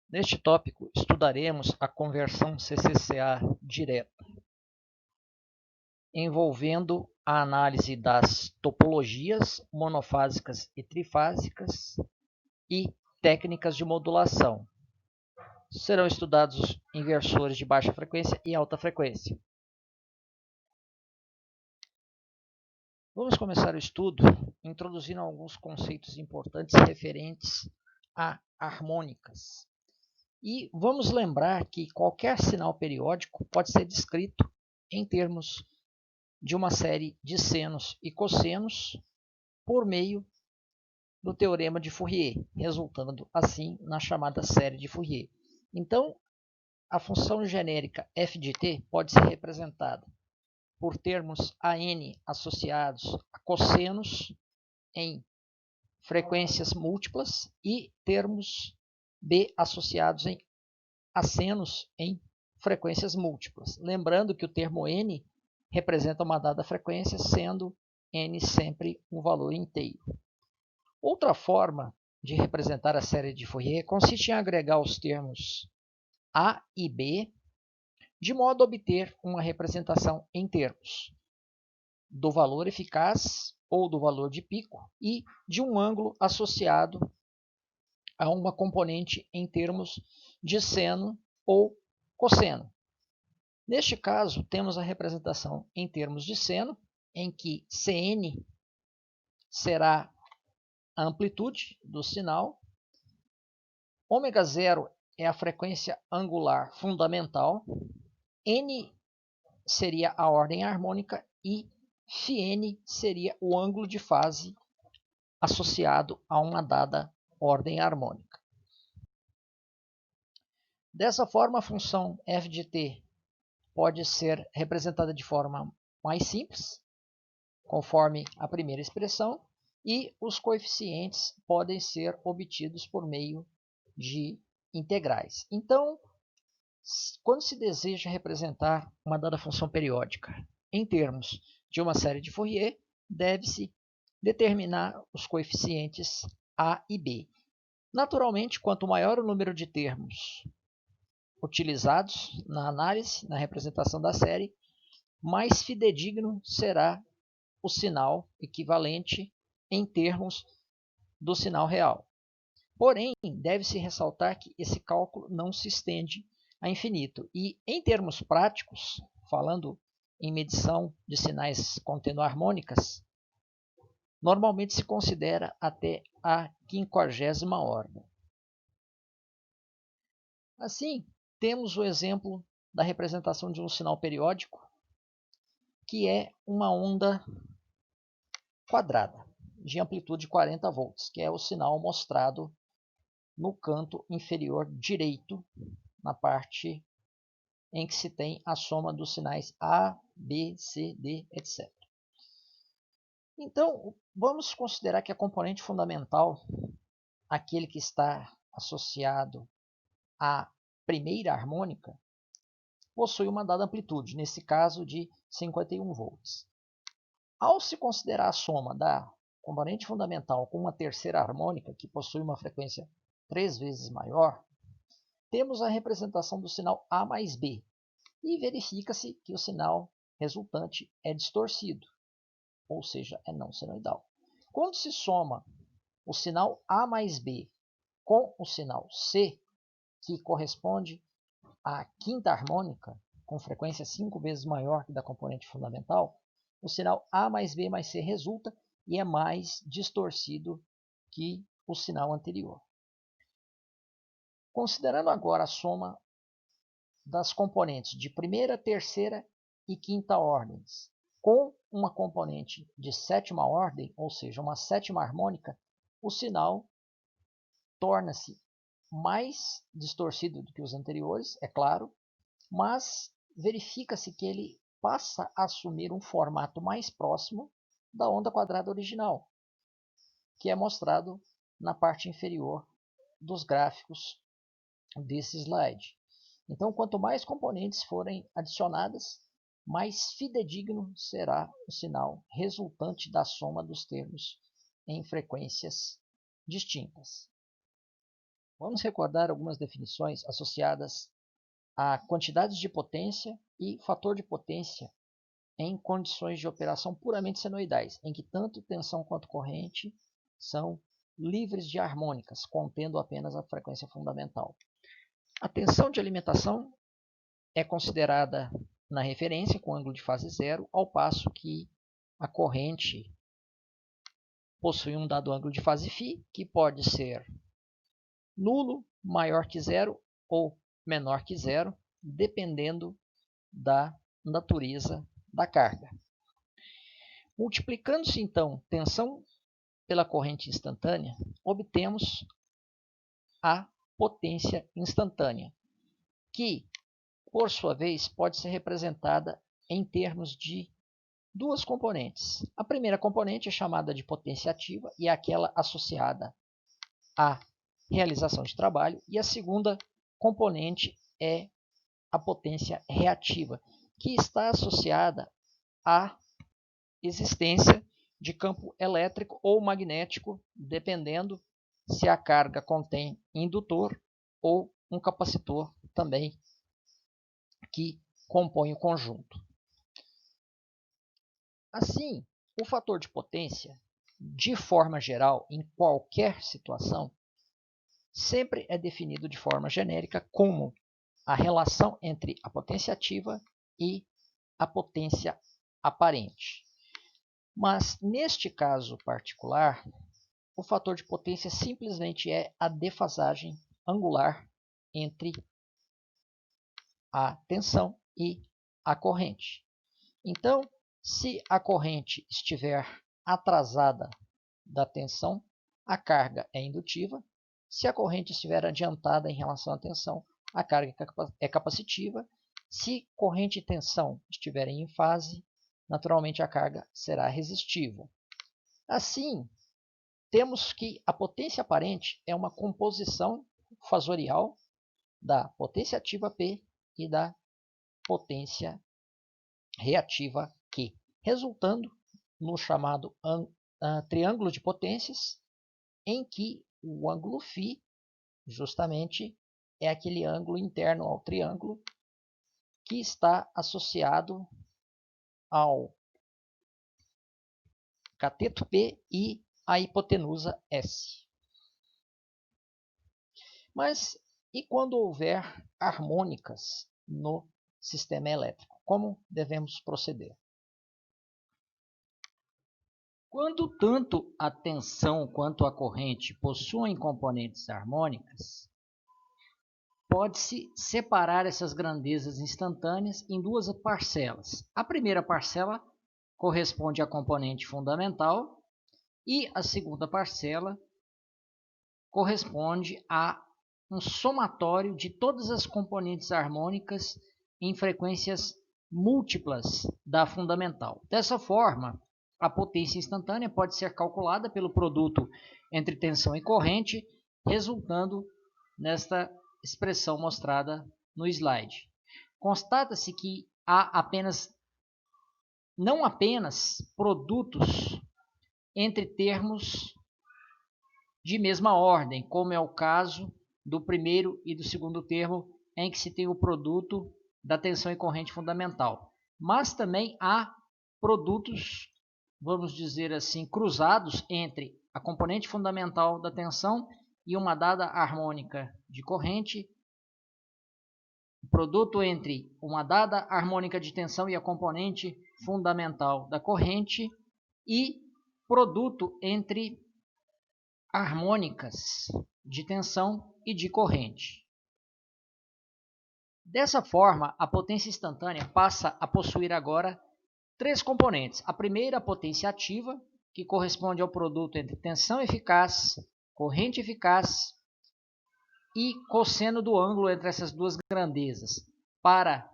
Neste tópico, estudaremos a conversão CCCA direta, envolvendo a análise das topologias monofásicas e trifásicas e técnicas de modulação. Serão estudados inversores de baixa frequência e alta frequência. Vamos começar o estudo introduzindo alguns conceitos importantes referentes a harmônicas. E vamos lembrar que qualquer sinal periódico pode ser descrito em termos de uma série de senos e cossenos por meio do teorema de Fourier, resultando assim na chamada série de Fourier. Então, a função genérica f de t pode ser representada por termos an associados a cossenos em frequências múltiplas e termos b associados a senos em frequências múltiplas. Lembrando que o termo n representa uma dada frequência, sendo n sempre um valor inteiro. Outra forma de representar a série de Fourier consiste em agregar os termos a e b, de modo a obter uma representação em termos do valor eficaz ou do valor de pico e de um ângulo associado a uma componente em termos de seno ou cosseno. Neste caso, temos a representação em termos de seno, em que Cn será a amplitude do sinal, ω0 é a frequência angular fundamental, n seria a ordem harmônica e φn seria o ângulo de fase associado a uma dada ordem harmônica. Dessa forma, a função f de t pode ser representada de forma mais simples, conforme a primeira expressão, e os coeficientes podem ser obtidos por meio de integrais. Então, quando se deseja representar uma dada função periódica em termos de uma série de Fourier, deve-se determinar os coeficientes a e b. Naturalmente, quanto maior o número de termos utilizados na análise, na representação da série, mais fidedigno será o sinal equivalente em termos do sinal real. Porém, deve-se ressaltar que esse cálculo não se estende a infinito. E, em termos práticos, falando em medição de sinais contendo harmônicas, normalmente se considera até a 50ª ordem. Assim, temos o exemplo da representação de um sinal periódico, que é uma onda quadrada, de amplitude 40 volts, que é o sinal mostrado no canto inferior direito, na parte em que se tem a soma dos sinais A, B, C, D, etc. Então, vamos considerar que a componente fundamental, aquele que está associado à primeira harmônica, possui uma dada amplitude, nesse caso de 51 volts. Ao se considerar a soma da componente fundamental com uma terceira harmônica, que possui uma frequência 3 vezes maior, temos a representação do sinal A mais B, e verifica-se que o sinal resultante é distorcido, ou seja, é não senoidal. Quando se soma o sinal A mais B com o sinal C, que corresponde à quinta harmônica, com frequência 5 vezes maior que da componente fundamental, o sinal A mais B mais C resulta e é mais distorcido que o sinal anterior. Considerando agora a soma das componentes de primeira, terceira e quinta ordens, com uma componente de sétima ordem, ou seja, uma sétima harmônica, o sinal torna-se mais distorcido do que os anteriores, é claro, mas verifica-se que ele passa a assumir um formato mais próximo da onda quadrada original, que é mostrado na parte inferior dos gráficos desse slide. Então, quanto mais componentes forem adicionadas, mais fidedigno será o sinal resultante da soma dos termos em frequências distintas. Vamos recordar algumas definições associadas a quantidades de potência e fator de potência em condições de operação puramente senoidais, em que tanto tensão quanto corrente são livres de harmônicas, contendo apenas a frequência fundamental. A tensão de alimentação é considerada na referência com ângulo de fase zero, ao passo que a corrente possui um dado ângulo de fase φ, que pode ser nulo, maior que zero ou menor que zero, dependendo da natureza da carga. Multiplicando-se então tensão pela corrente instantânea, obtemos a potência instantânea, que, por sua vez, pode ser representada em termos de duas componentes. A primeira componente é chamada de potência ativa e é aquela associada à realização de trabalho, e a segunda componente é a potência reativa, que está associada à existência de campo elétrico ou magnético, dependendo se a carga contém indutor ou um capacitor também que compõe o conjunto. Assim, o fator de potência, de forma geral, em qualquer situação, sempre é definido de forma genérica como a relação entre a potência ativa e a potência aparente. Mas, neste caso particular, o fator de potência simplesmente é a defasagem angular entre a tensão e a corrente. Então, se a corrente estiver atrasada da tensão, a carga é indutiva. Se a corrente estiver adiantada em relação à tensão, a carga é capacitiva. Se corrente e tensão estiverem em fase, naturalmente a carga será resistiva. Assim, temos que a potência aparente é uma composição fasorial da potência ativa P e da potência reativa Q, resultando no chamado triângulo de potências, em que o ângulo φ justamente é aquele ângulo interno ao triângulo que está associado ao cateto P e a hipotenusa S. Mas e quando houver harmônicas no sistema elétrico? Como devemos proceder? Quando tanto a tensão quanto a corrente possuem componentes harmônicas, pode-se separar essas grandezas instantâneas em duas parcelas. A primeira parcela corresponde à componente fundamental e a segunda parcela corresponde a um somatório de todas as componentes harmônicas em frequências múltiplas da fundamental. Dessa forma, a potência instantânea pode ser calculada pelo produto entre tensão e corrente, resultando nesta expressão mostrada no slide. Constata-se que há não apenas produtos entre termos de mesma ordem, como é o caso do primeiro e do segundo termo, em que se tem o produto da tensão e corrente fundamental, mas também há produtos, vamos dizer assim, cruzados entre a componente fundamental da tensão e uma dada harmônica de corrente, produto entre uma dada harmônica de tensão e a componente fundamental da corrente, e produto entre harmônicas de tensão e de corrente. Dessa forma, a potência instantânea passa a possuir agora três componentes. A primeira, a potência ativa, que corresponde ao produto entre tensão eficaz, corrente eficaz e cosseno do ângulo entre essas duas grandezas, para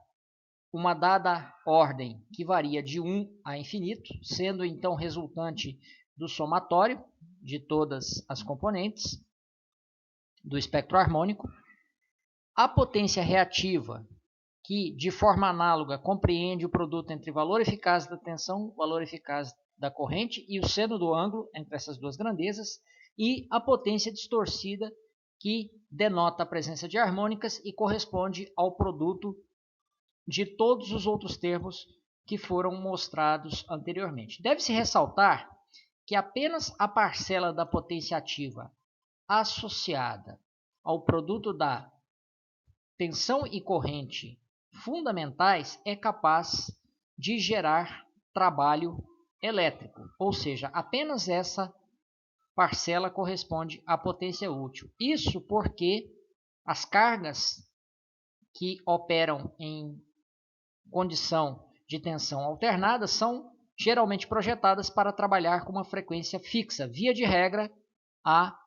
uma dada ordem que varia de 1 a infinito, sendo então resultante do somatório de todas as componentes do espectro harmônico. A potência reativa, que de forma análoga compreende o produto entre valor eficaz da tensão, valor eficaz da corrente e o seno do ângulo entre essas duas grandezas. E a potência distorcida, que denota a presença de harmônicas e corresponde ao produto de todos os outros termos que foram mostrados anteriormente. Deve-se ressaltar que apenas a parcela da potência ativa associada ao produto da tensão e corrente fundamentais é capaz de gerar trabalho elétrico, ou seja, apenas essa parcela corresponde à potência útil. Isso porque as cargas que operam em condição de tensão alternada são geralmente projetadas para trabalhar com uma frequência fixa, via de regra, a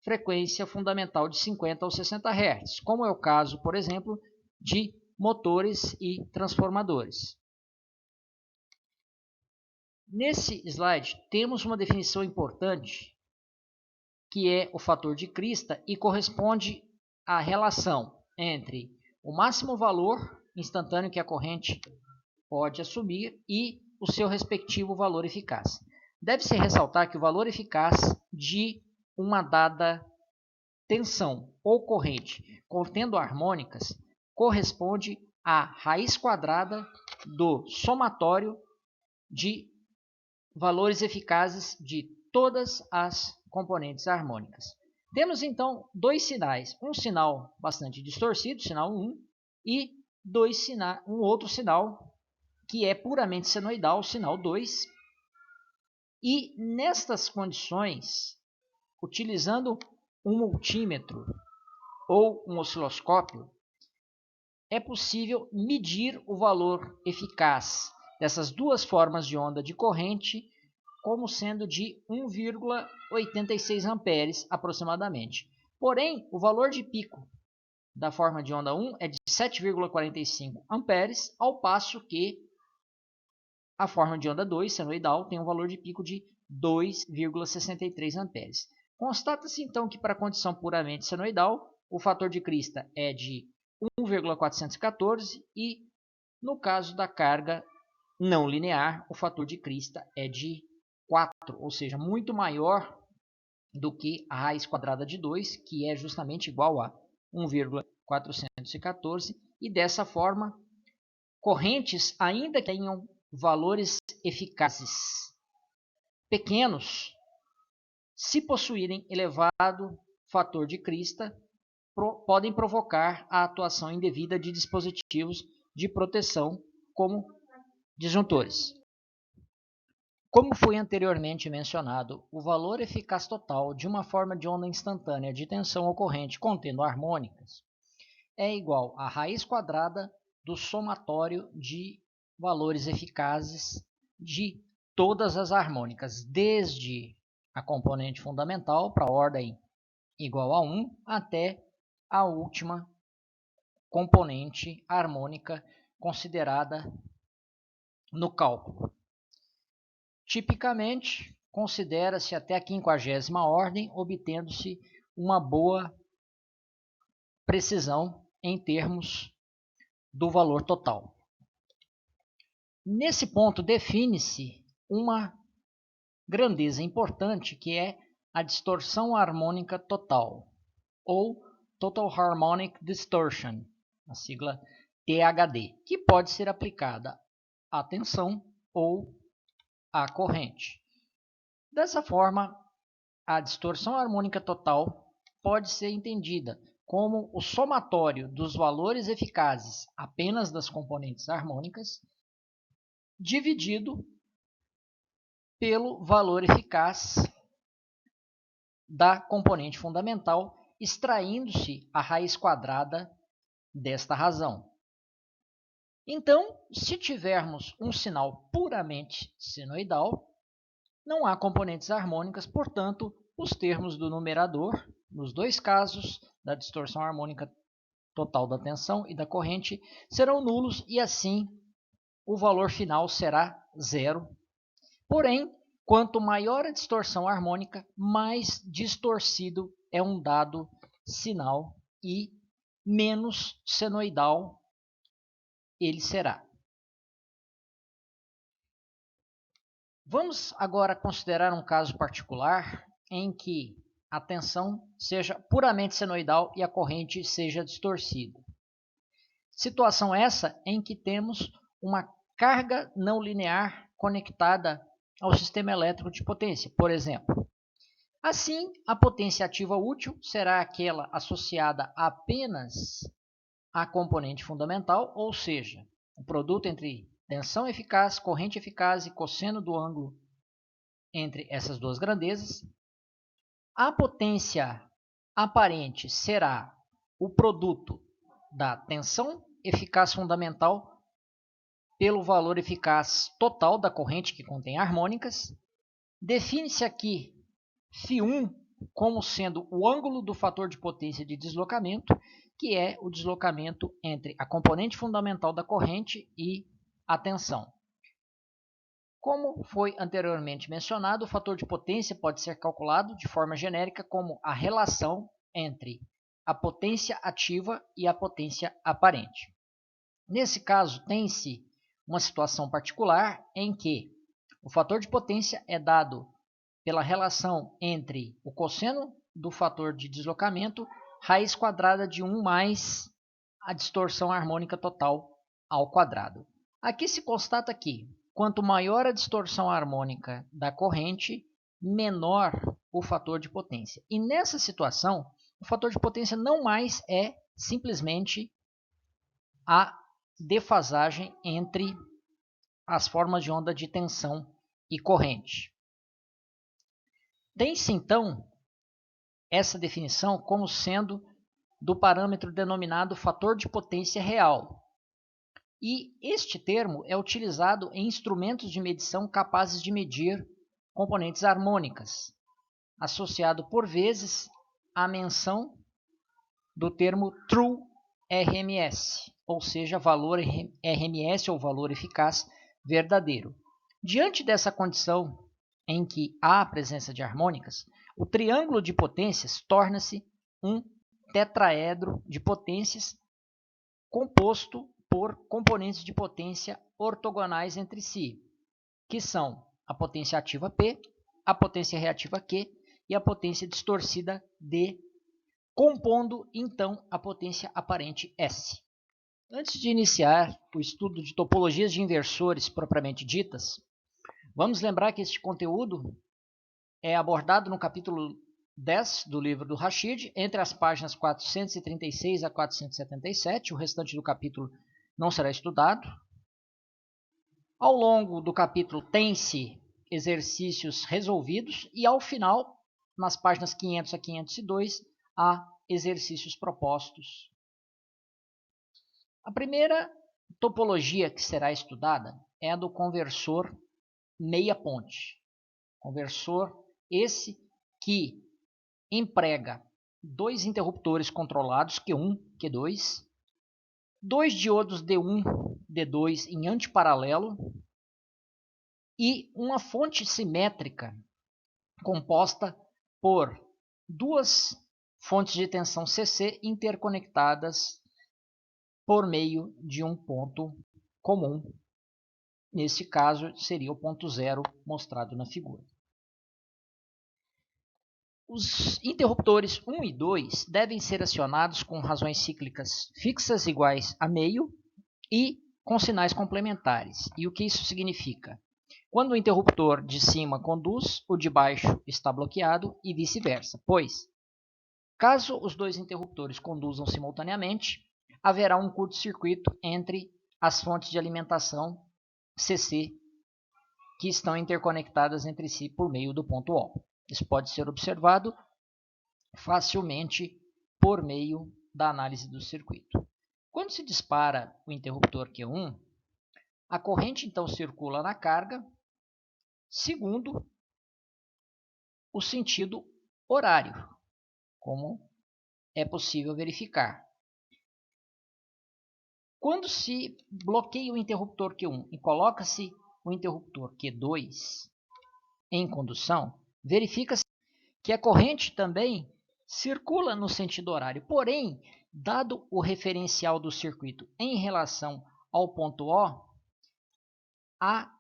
frequência fundamental de 50 ou 60 Hz, como é o caso, por exemplo, de motores e transformadores. Nesse slide, temos uma definição importante, que é o fator de crista e corresponde à relação entre o máximo valor instantâneo que a corrente pode assumir e o seu respectivo valor eficaz. Deve-se ressaltar que o valor eficaz de uma dada tensão ou corrente contendo harmônicas corresponde à raiz quadrada do somatório de valores eficazes de todas as componentes harmônicas. Temos então dois sinais, um sinal bastante distorcido, sinal 1, e um outro sinal que é puramente senoidal, sinal 2. E nestas condições, utilizando um multímetro ou um osciloscópio, é possível medir o valor eficaz dessas duas formas de onda de corrente como sendo de 1,86 amperes aproximadamente. Porém, o valor de pico da forma de onda 1 é de 7,45 amperes, ao passo que a forma de onda 2, senoidal, tem um valor de pico de 2,63 amperes. Constata-se então que para a condição puramente senoidal, o fator de crista é de 1,414 e no caso da carga não linear, o fator de crista é de 4, ou seja, muito maior do que a raiz quadrada de 2, que é justamente igual a 1,414, e dessa forma, correntes, ainda que tenham valores eficazes pequenos, se possuírem elevado fator de crista, podem provocar a atuação indevida de dispositivos de proteção, como disjuntores. Como foi anteriormente mencionado, o valor eficaz total de uma forma de onda instantânea de tensão ocorrente contendo harmônicas é igual à raiz quadrada do somatório de valores eficazes de todas as harmônicas, desde a componente fundamental para a ordem igual a 1 até a última componente harmônica considerada no cálculo. Tipicamente, considera-se até a 50ª ordem, obtendo-se uma boa precisão em termos do valor total. Nesse ponto, define-se uma grandeza importante, que é a distorção harmônica total, ou Total Harmonic Distortion, a sigla THD, que pode ser aplicada à tensão ou à corrente. Dessa forma, a distorção harmônica total pode ser entendida como o somatório dos valores eficazes apenas das componentes harmônicas, dividido pelo valor eficaz da componente fundamental, extraindo-se a raiz quadrada desta razão. Então, se tivermos um sinal puramente senoidal, não há componentes harmônicas, portanto, os termos do numerador, nos dois casos da distorção harmônica total da tensão e da corrente, serão nulos e assim o valor final será zero. Porém, quanto maior a distorção harmônica, mais distorcido é um dado sinal e menos senoidal ele será. Vamos agora considerar um caso particular em que a tensão seja puramente senoidal e a corrente seja distorcida. Situação essa em que temos uma carga não linear conectada ao sistema elétrico de potência, por exemplo. Assim, a potência ativa útil será aquela associada apenas à componente fundamental, ou seja, o produto entre tensão eficaz, corrente eficaz e cosseno do ângulo entre essas duas grandezas. A potência aparente será o produto da tensão eficaz fundamental pelo valor eficaz total da corrente que contém harmônicas. Define-se aqui φ1 como sendo o ângulo do fator de potência de deslocamento, que é o deslocamento entre a componente fundamental da corrente e a tensão. Como foi anteriormente mencionado, o fator de potência pode ser calculado de forma genérica como a relação entre a potência ativa e a potência aparente. Nesse caso, tem-se uma situação particular em que o fator de potência é dado pela relação entre o cosseno do fator de deslocamento, raiz quadrada de 1 mais a distorção harmônica total ao quadrado. Aqui se constata que, quanto maior a distorção harmônica da corrente, menor o fator de potência. E nessa situação, o fator de potência não mais é simplesmente a defasagem entre as formas de onda de tensão e corrente. Tem-se, então, essa definição como sendo do parâmetro denominado fator de potência real. E este termo é utilizado em instrumentos de medição capazes de medir componentes harmônicas, associado por vezes à menção do termo true RMS, ou seja, valor RMS ou valor eficaz verdadeiro. Diante dessa condição em que há a presença de harmônicas, o triângulo de potências torna-se um tetraedro de potências composto por componentes de potência ortogonais entre si, que são a potência ativa P, a potência reativa Q e a potência distorcida D, compondo então a potência aparente S. Antes de iniciar o estudo de topologias de inversores propriamente ditas, vamos lembrar que este conteúdo é abordado no capítulo 10 do livro do Rashid, entre as páginas 436 a 477. O restante do capítulo não será estudado. Ao longo do capítulo tem-se exercícios resolvidos e, ao final, nas páginas 500 a 502, há exercícios propostos. A primeira topologia que será estudada é a do conversor meia ponte. Conversor esse que emprega dois interruptores controlados, Q1, Q2, dois diodos D1, D2 em antiparalelo e uma fonte simétrica composta por duas fontes de tensão CC interconectadas por meio de um ponto comum. Nesse caso, seria o ponto zero mostrado na figura. Os interruptores 1 e 2 devem ser acionados com razões cíclicas fixas iguais a meio e com sinais complementares. E o que isso significa? Quando o interruptor de cima conduz, o de baixo está bloqueado e vice-versa, pois, caso os dois interruptores conduzam simultaneamente, haverá um curto-circuito entre as fontes de alimentação CC que estão interconectadas entre si por meio do ponto O. Isso pode ser observado facilmente por meio da análise do circuito. Quando se dispara o interruptor Q1, a corrente então circula na carga segundo o sentido horário, como é possível verificar. Quando se bloqueia o interruptor Q1 e coloca-se o interruptor Q2 em condução, verifica-se que a corrente também circula no sentido horário. Porém, dado o referencial do circuito em relação ao ponto O, a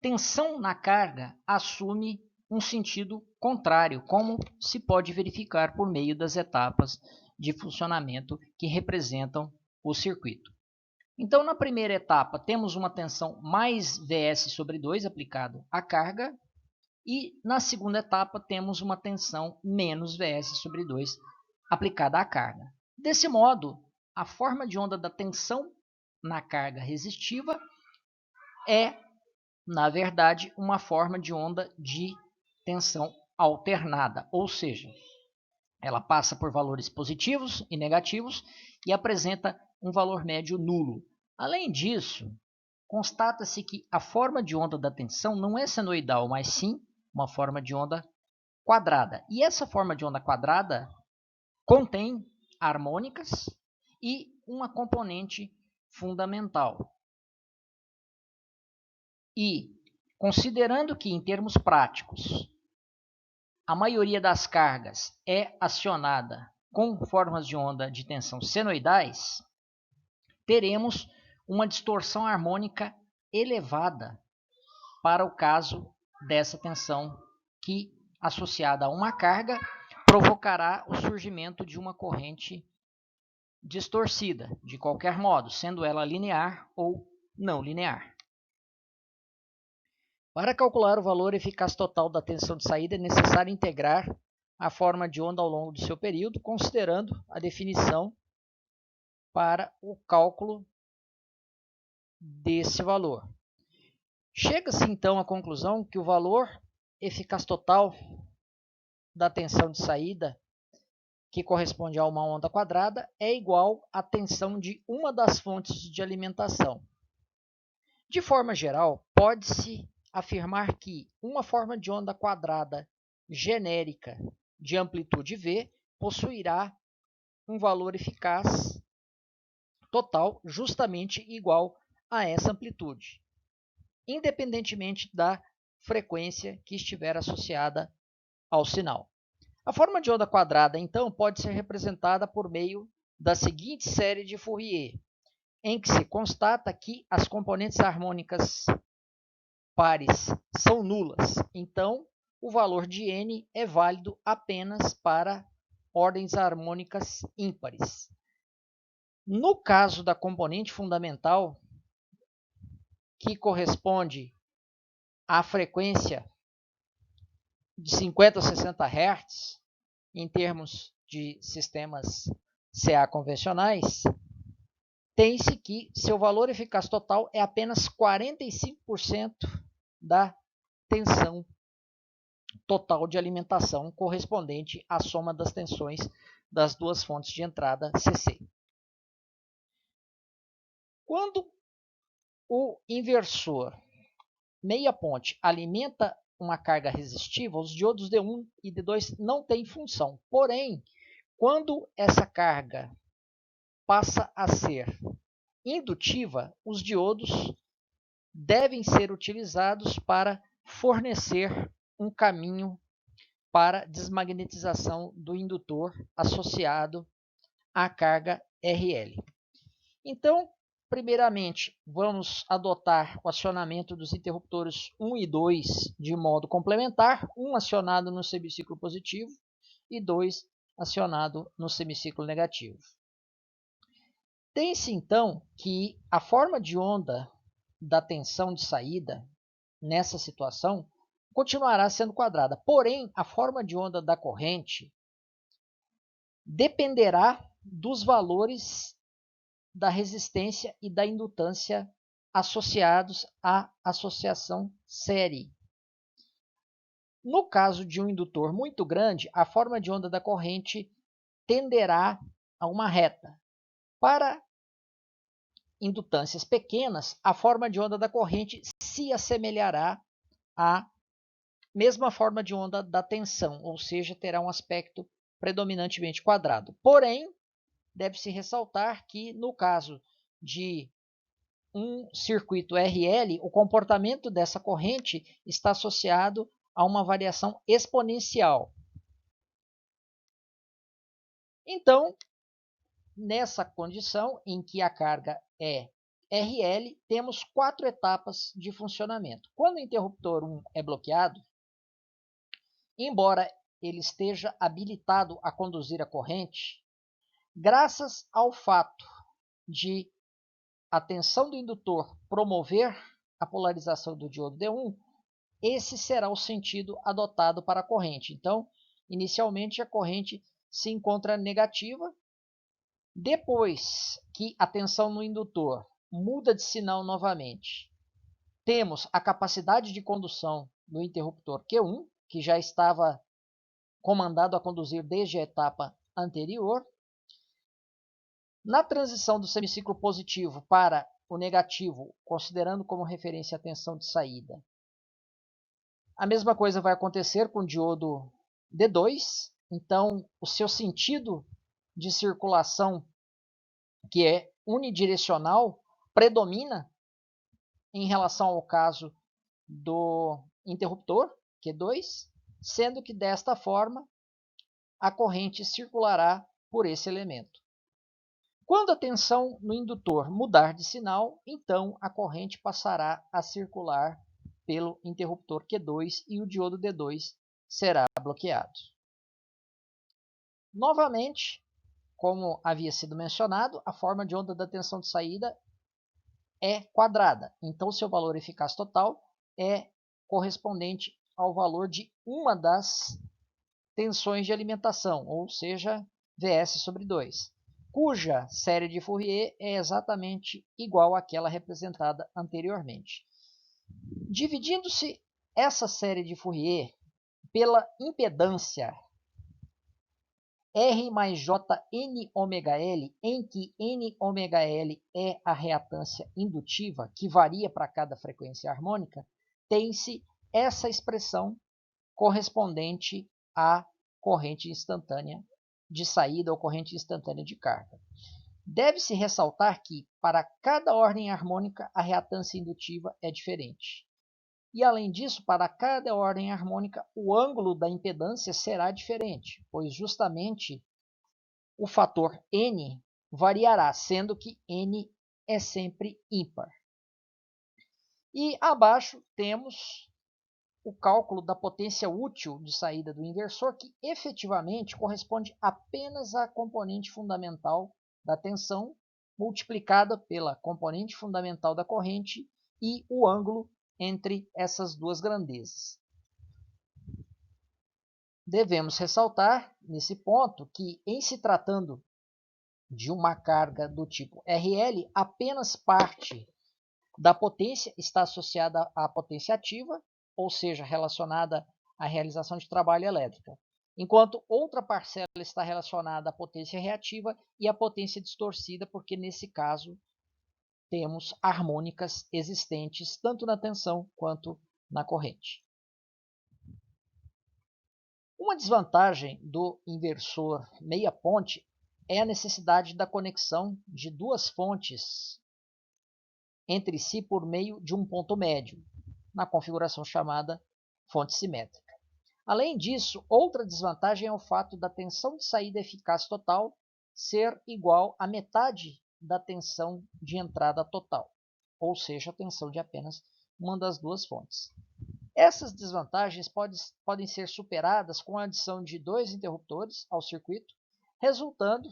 tensão na carga assume um sentido contrário, como se pode verificar por meio das etapas de funcionamento que representam o circuito. Então, na primeira etapa, temos uma tensão mais Vs sobre 2 aplicado à carga, e na segunda etapa, temos uma tensão menos Vs sobre 2 aplicada à carga. Desse modo, a forma de onda da tensão na carga resistiva é, na verdade, uma forma de onda de tensão alternada, ou seja, ela passa por valores positivos e negativos e apresenta um valor médio nulo. Além disso, constata-se que a forma de onda da tensão não é senoidal, mas sim uma forma de onda quadrada. E essa forma de onda quadrada contém harmônicas e uma componente fundamental. E, considerando que, em termos práticos, a maioria das cargas é acionada com formas de onda de tensão senoidais, teremos uma distorção harmônica elevada para o caso dessa tensão que, associada a uma carga, provocará o surgimento de uma corrente distorcida, de qualquer modo, sendo ela linear ou não linear. Para calcular o valor eficaz total da tensão de saída, é necessário integrar a forma de onda ao longo do seu período, considerando a definição para o cálculo desse valor. Chega-se então à conclusão que o valor eficaz total da tensão de saída, que corresponde a uma onda quadrada, é igual à tensão de uma das fontes de alimentação. De forma geral, pode-se afirmar que uma forma de onda quadrada genérica de amplitude V possuirá um valor eficaz total justamente igual a essa amplitude, independentemente da frequência que estiver associada ao sinal. A forma de onda quadrada, então, pode ser representada por meio da seguinte série de Fourier, em que se constata que as componentes harmônicas pares são nulas. Então, o valor de n é válido apenas para ordens harmônicas ímpares. No caso da componente fundamental, que corresponde à frequência de 50 a 60 Hz, em termos de sistemas CA convencionais, tem-se que seu valor eficaz total é apenas 45% da tensão total de alimentação correspondente à soma das tensões das duas fontes de entrada CC. Quando o inversor meia ponte alimenta uma carga resistiva, os diodos D1 e D2 não têm função. Porém, quando essa carga passa a ser indutiva, os diodos devem ser utilizados para fornecer um caminho para desmagnetização do indutor associado à carga RL. Então, primeiramente, vamos adotar o acionamento dos interruptores 1 e 2 de modo complementar, um acionado no semiciclo positivo e 2 acionado no semiciclo negativo. Tem-se então que a forma de onda da tensão de saída nessa situação continuará sendo quadrada, porém a forma de onda da corrente dependerá dos valores da resistência e da indutância associados à associação série. No caso de um indutor muito grande, a forma de onda da corrente tenderá a uma reta. Para indutâncias pequenas, a forma de onda da corrente se assemelhará à mesma forma de onda da tensão, ou seja, terá um aspecto predominantemente quadrado. Porém, deve-se ressaltar que, no caso de um circuito RL, o comportamento dessa corrente está associado a uma variação exponencial. Então, nessa condição em que a carga é RL, temos 4 etapas de funcionamento. Quando o interruptor 1 é bloqueado, embora ele esteja habilitado a conduzir a corrente, graças ao fato de a tensão do indutor promover a polarização do diodo D1, esse será o sentido adotado para a corrente. Então, inicialmente a corrente se encontra negativa. Depois que a tensão no indutor muda de sinal novamente, temos a capacidade de condução do interruptor Q1, que já estava comandado a conduzir desde a etapa anterior. Na transição do semiciclo positivo para o negativo, considerando como referência a tensão de saída, a mesma coisa vai acontecer com o diodo D2. Então, o seu sentido de circulação, que é unidirecional, predomina em relação ao caso do interruptor Q2, sendo que desta forma a corrente circulará por esse elemento. Quando a tensão no indutor mudar de sinal, então a corrente passará a circular pelo interruptor Q2 e o diodo D2 será bloqueado. Novamente, como havia sido mencionado, a forma de onda da tensão de saída é quadrada. Então, seu valor eficaz total é correspondente ao valor de uma das tensões de alimentação, ou seja, Vs sobre 2, cuja série de Fourier é exatamente igual àquela representada anteriormente. Dividindo-se essa série de Fourier pela impedância R mais J N ômega L, em que N ômega L é a reatância indutiva, que varia para cada frequência harmônica, tem-se essa expressão correspondente à corrente instantânea de saída ou corrente instantânea de carga. Deve-se ressaltar que, para cada ordem harmônica, a reatância indutiva é diferente. E, além disso, para cada ordem harmônica, o ângulo da impedância será diferente, pois justamente o fator N variará, sendo que N é sempre ímpar. E abaixo temos o cálculo da potência útil de saída do inversor, que efetivamente corresponde apenas à componente fundamental da tensão, multiplicada pela componente fundamental da corrente e o ângulo entre essas duas grandezas. Devemos ressaltar, nesse ponto, que, em se tratando de uma carga do tipo RL, apenas parte da potência está associada à potência ativa, ou seja, relacionada à realização de trabalho elétrico, enquanto outra parcela está relacionada à potência reativa e à potência distorcida, porque nesse caso temos harmônicas existentes tanto na tensão quanto na corrente. Uma desvantagem do inversor meia ponte é a necessidade da conexão de duas fontes entre si por meio de um ponto médio, na configuração chamada fonte simétrica. Além disso, outra desvantagem é o fato da tensão de saída eficaz total ser igual à metade da tensão de entrada total, ou seja, a tensão de apenas uma das duas fontes. Essas desvantagens podem ser superadas com a adição de dois interruptores ao circuito, resultando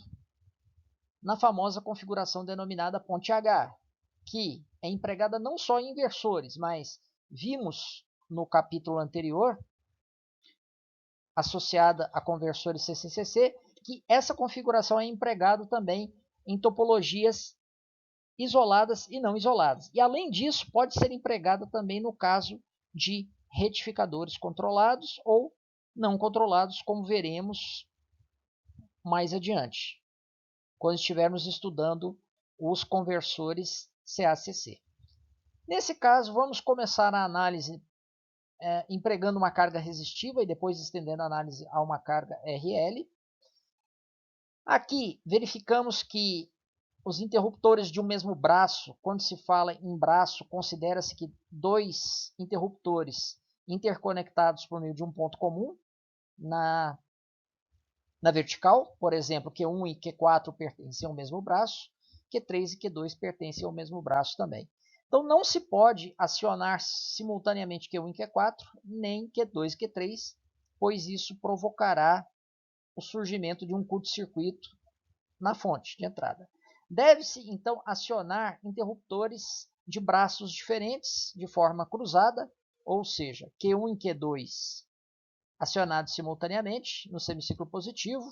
na famosa configuração denominada ponte H, que é empregada não só em inversores, mas vimos no capítulo anterior, associada a conversores CCCC, que essa configuração é empregada também em topologias isoladas e não isoladas. E, além disso, pode ser empregada também no caso de retificadores controlados ou não controlados, como veremos mais adiante, quando estivermos estudando os conversores CACC. Nesse caso, vamos começar a análise empregando uma carga resistiva e depois estendendo a análise a uma carga RL. Aqui, verificamos que os interruptores de um mesmo braço, quando se fala em braço, considera-se que dois interruptores interconectados por meio de um ponto comum na vertical, por exemplo, Q1 e Q4 pertencem ao mesmo braço, Q3 e Q2 pertencem ao mesmo braço também. Então, não se pode acionar simultaneamente Q1 e Q4, nem Q2 e Q3, pois isso provocará o surgimento de um curto-circuito na fonte de entrada. Deve-se, então, acionar interruptores de braços diferentes de forma cruzada, ou seja, Q1 e Q2 acionados simultaneamente no semiciclo positivo,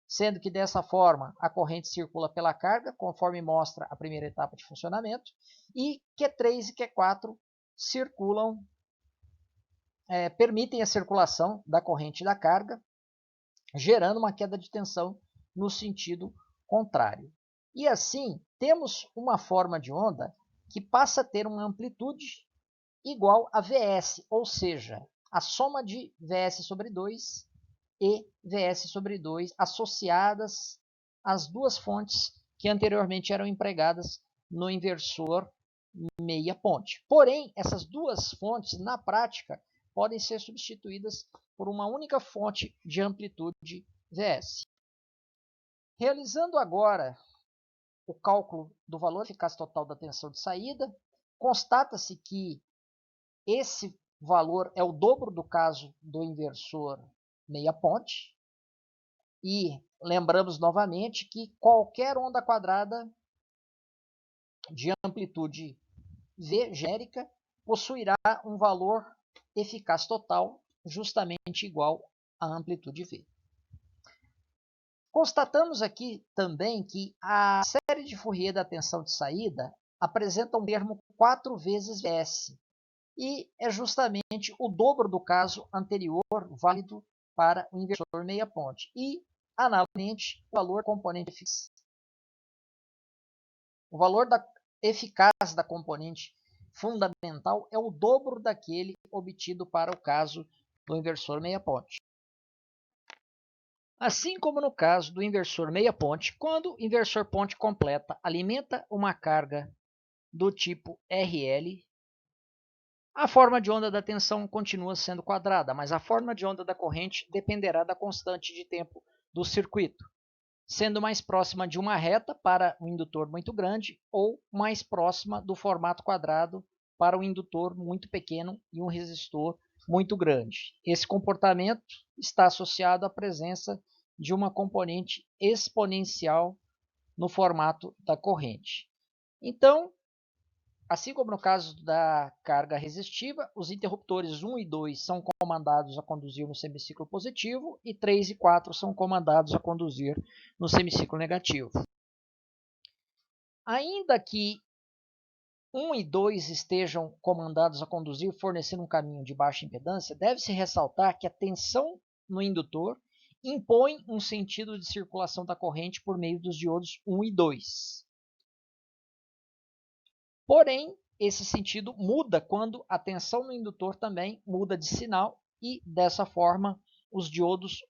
sendo que dessa forma a corrente circula pela carga, conforme mostra a primeira etapa de funcionamento, e Q3 e Q4 circulam, permitem a circulação da corrente da carga, gerando uma queda de tensão no sentido contrário. E assim, temos uma forma de onda que passa a ter uma amplitude igual a Vs, ou seja, a soma de Vs sobre 2 e Vs sobre 2 associadas às duas fontes que anteriormente eram empregadas no inversor meia ponte. Porém, essas duas fontes, na prática, podem ser substituídas por uma única fonte de amplitude Vs. Realizando agora o cálculo do valor eficaz total da tensão de saída, constata-se que esse valor é o dobro do caso do inversor meia ponte. E lembramos novamente que qualquer onda quadrada de amplitude V genérica possuirá um valor eficaz total justamente igual à amplitude V. Constatamos aqui também que a série de Fourier da tensão de saída apresenta um termo 4 vezes Vs, e é justamente o dobro do caso anterior válido para o inversor meia ponte. E, analogamente, o valor componente eficaz. O valor eficaz da componente fundamental é o dobro daquele obtido para o caso do inversor meia ponte. Assim como no caso do inversor meia ponte, quando o inversor ponte completa alimenta uma carga do tipo RL, a forma de onda da tensão continua sendo quadrada, mas a forma de onda da corrente dependerá da constante de tempo do circuito, sendo mais próxima de uma reta para um indutor muito grande ou mais próxima do formato quadrado para um indutor muito pequeno e um resistor muito grande. Esse comportamento está associado à presença de uma componente exponencial no formato da corrente. Então, assim como no caso da carga resistiva, os interruptores 1 e 2 são comandados a conduzir no semiciclo positivo e 3 e 4 são comandados a conduzir no semiciclo negativo. Ainda que 1 e 2 estejam comandados a conduzir fornecendo um caminho de baixa impedância, deve-se ressaltar que a tensão no indutor impõe um sentido de circulação da corrente por meio dos diodos 1 e 2. Porém, esse sentido muda quando a tensão no indutor também muda de sinal e, dessa forma, os diodos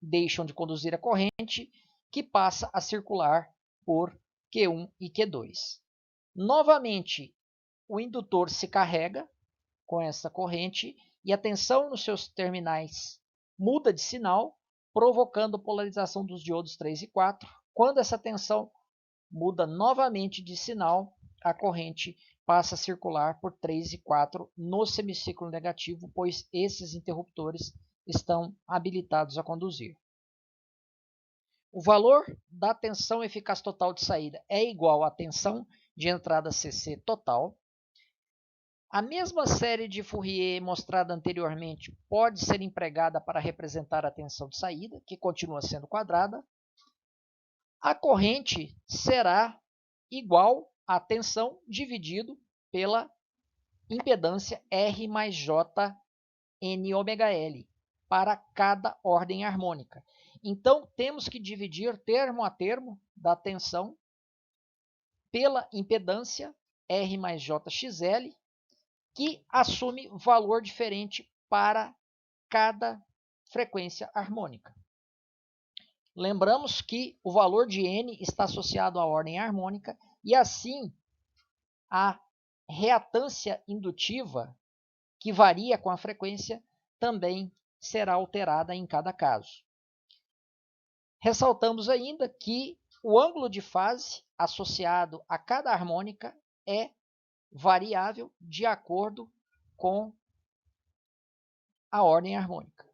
deixam de conduzir a corrente, que passa a circular por Q1 e Q2. Novamente, o indutor se carrega com essa corrente e a tensão nos seus terminais muda de sinal, provocando polarização dos diodos 3 e 4. Quando essa tensão muda novamente de sinal, a corrente passa a circular por 3 e 4 no semiciclo negativo, pois esses interruptores estão habilitados a conduzir. O valor da tensão eficaz total de saída é igual à tensão de entrada CC total. A mesma série de Fourier mostrada anteriormente pode ser empregada para representar a tensão de saída, que continua sendo quadrada. A corrente será igual à tensão dividido pela impedância R mais J N ômega L para cada ordem harmônica. Então, temos que dividir termo a termo da tensão pela impedância R mais JXL, que assume valor diferente para cada frequência harmônica. Lembramos que o valor de N está associado à ordem harmônica e, assim, a reatância indutiva, que varia com a frequência, também será alterada em cada caso. Ressaltamos ainda que o ângulo de fase associado a cada harmônica é variável de acordo com a ordem harmônica.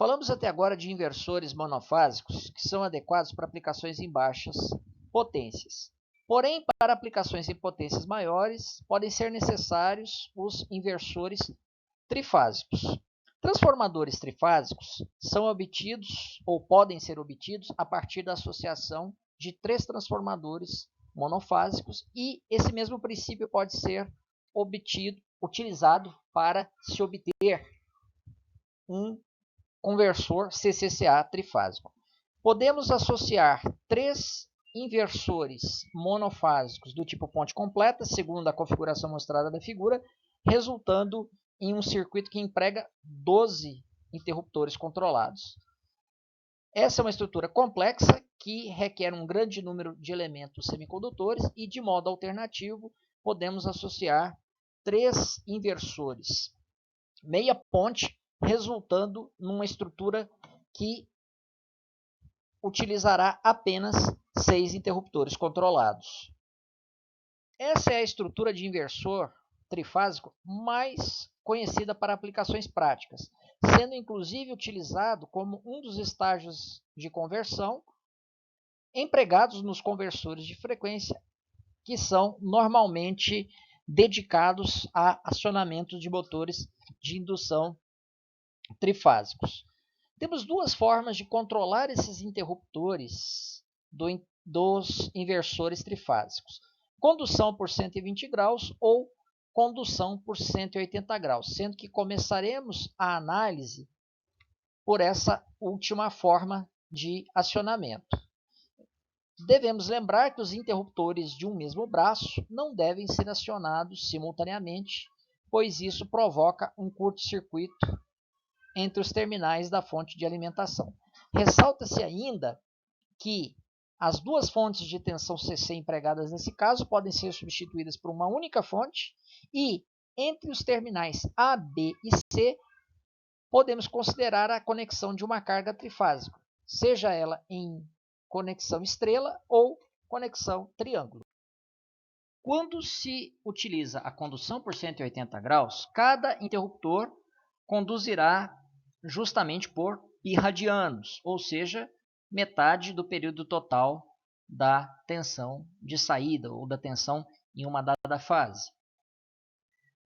Falamos até agora de inversores monofásicos que são adequados para aplicações em baixas potências. Porém, para aplicações em potências maiores, podem ser necessários os inversores trifásicos. Transformadores trifásicos são obtidos ou podem ser obtidos a partir da associação de 3 transformadores monofásicos e esse mesmo princípio pode ser utilizado para se obter um conversor CCCA trifásico. Podemos associar 3 inversores monofásicos do tipo ponte completa, segundo a configuração mostrada da figura, resultando em um circuito que emprega 12 interruptores controlados. Essa é uma estrutura complexa que requer um grande número de elementos semicondutores e, de modo alternativo, podemos associar 3 inversores meia ponte, resultando numa estrutura que utilizará apenas 6 interruptores controlados. Essa é a estrutura de inversor trifásico mais conhecida para aplicações práticas, sendo inclusive utilizado como um dos estágios de conversão empregados nos conversores de frequência, que são normalmente dedicados a acionamento de motores de indução trifásicos. Temos 2 formas de controlar esses interruptores dos inversores trifásicos: condução por 120 graus ou condução por 180 graus, sendo que começaremos a análise por essa última forma de acionamento. Devemos lembrar que os interruptores de um mesmo braço não devem ser acionados simultaneamente, pois isso provoca um curto-circuito entre os terminais da fonte de alimentação. Ressalta-se ainda que as 2 fontes de tensão CC empregadas nesse caso podem ser substituídas por uma única fonte e entre os terminais A, B e C podemos considerar a conexão de uma carga trifásica, seja ela em conexão estrela ou conexão triângulo. Quando se utiliza a condução por 180 graus, cada interruptor conduzirá justamente por π radianos, ou seja, metade do período total da tensão de saída ou da tensão em uma dada fase.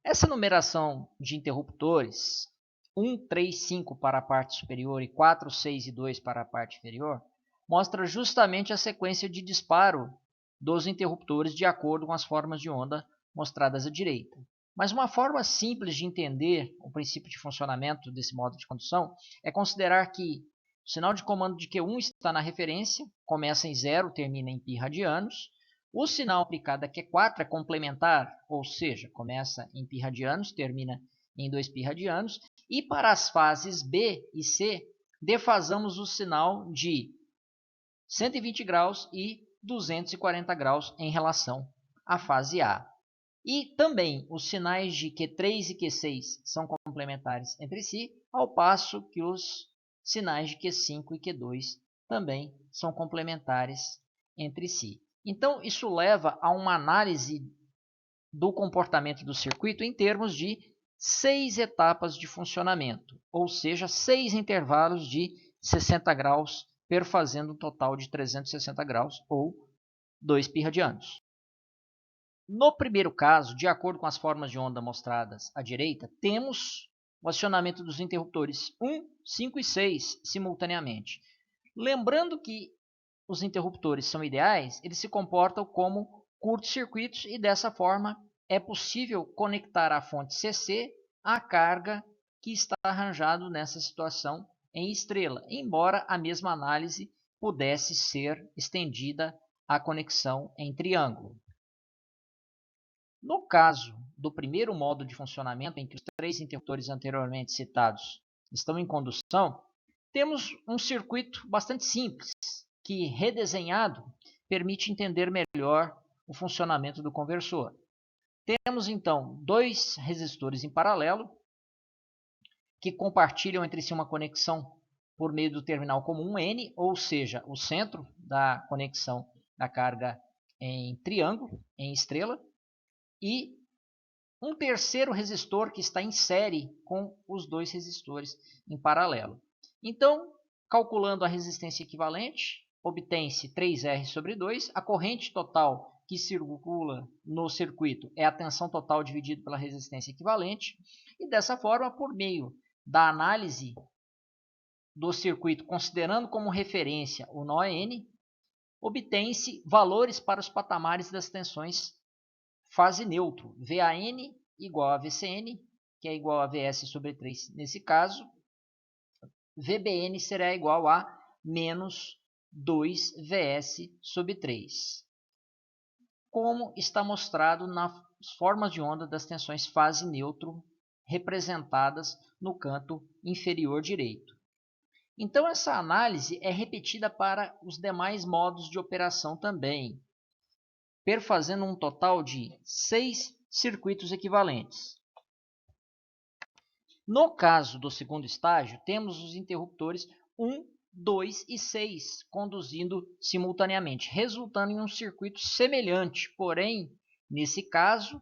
Essa numeração de interruptores, 1, 3, 5 para a parte superior e 4, 6 e 2 para a parte inferior, mostra justamente a sequência de disparo dos interruptores de acordo com as formas de onda mostradas à direita. Mas uma forma simples de entender o princípio de funcionamento desse modo de condução é considerar que o sinal de comando de Q1 está na referência, começa em 0, termina em π radianos. O sinal aplicado a Q4 é complementar, ou seja, começa em π radianos, termina em 2π radianos. E para as fases B e C, defasamos o sinal de 120 graus e 240 graus em relação à fase A. E também os sinais de Q3 e Q6 são complementares entre si, ao passo que os sinais de Q5 e Q2 também são complementares entre si. Então, isso leva a uma análise do comportamento do circuito em termos de 6 etapas de funcionamento, ou seja, 6 intervalos de 60 graus, perfazendo um total de 360 graus ou 2π radianos. No primeiro caso, de acordo com as formas de onda mostradas à direita, temos o acionamento dos interruptores 1, 5 e 6 simultaneamente. Lembrando que os interruptores são ideais, eles se comportam como curtos-circuitos e dessa forma é possível conectar a fonte CC à carga que está arranjado nessa situação em estrela, embora a mesma análise pudesse ser estendida à conexão em triângulo. No caso do primeiro modo de funcionamento, em que os 3 interruptores anteriormente citados estão em condução, temos um circuito bastante simples, que, redesenhado, permite entender melhor o funcionamento do conversor. Temos, então, 2 resistores em paralelo, que compartilham entre si uma conexão por meio do terminal comum N, ou seja, o centro da conexão da carga em triângulo, em estrela, e um terceiro resistor que está em série com os 2 resistores em paralelo. Então, calculando a resistência equivalente, obtém-se 3R sobre 2. A corrente total que circula no circuito é a tensão total dividido pela resistência equivalente. E dessa forma, por meio da análise do circuito, considerando como referência o nó N, obtém-se valores para os patamares das tensões fase neutro. VAN igual a VCN, que é igual a VS sobre 3 nesse caso. VBN será igual a menos 2 VS sobre 3. Como está mostrado nas formas de onda das tensões fase neutro representadas no canto inferior direito. Então, essa análise é repetida para os demais modos de operação também, perfazendo um total de 6 circuitos equivalentes. No caso do segundo estágio, temos os interruptores 1, 2 e 6 conduzindo simultaneamente, resultando em um circuito semelhante. Porém, nesse caso,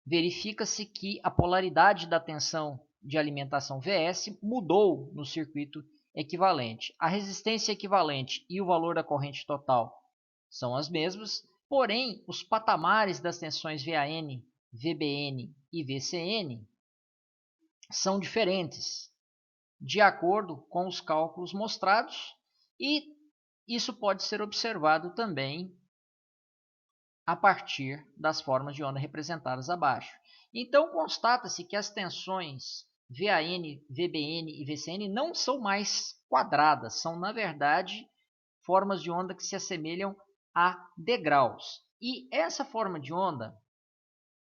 verifica-se que a polaridade da tensão de alimentação VS mudou no circuito equivalente. A resistência equivalente e o valor da corrente total são as mesmas, porém, os patamares das tensões VAN, VBN e VCN são diferentes, de acordo com os cálculos mostrados, e isso pode ser observado também a partir das formas de onda representadas abaixo. Então, constata-se que as tensões VAN, VBN e VCN não são mais quadradas, são, na verdade, formas de onda que se assemelham a degraus. E essa forma de onda,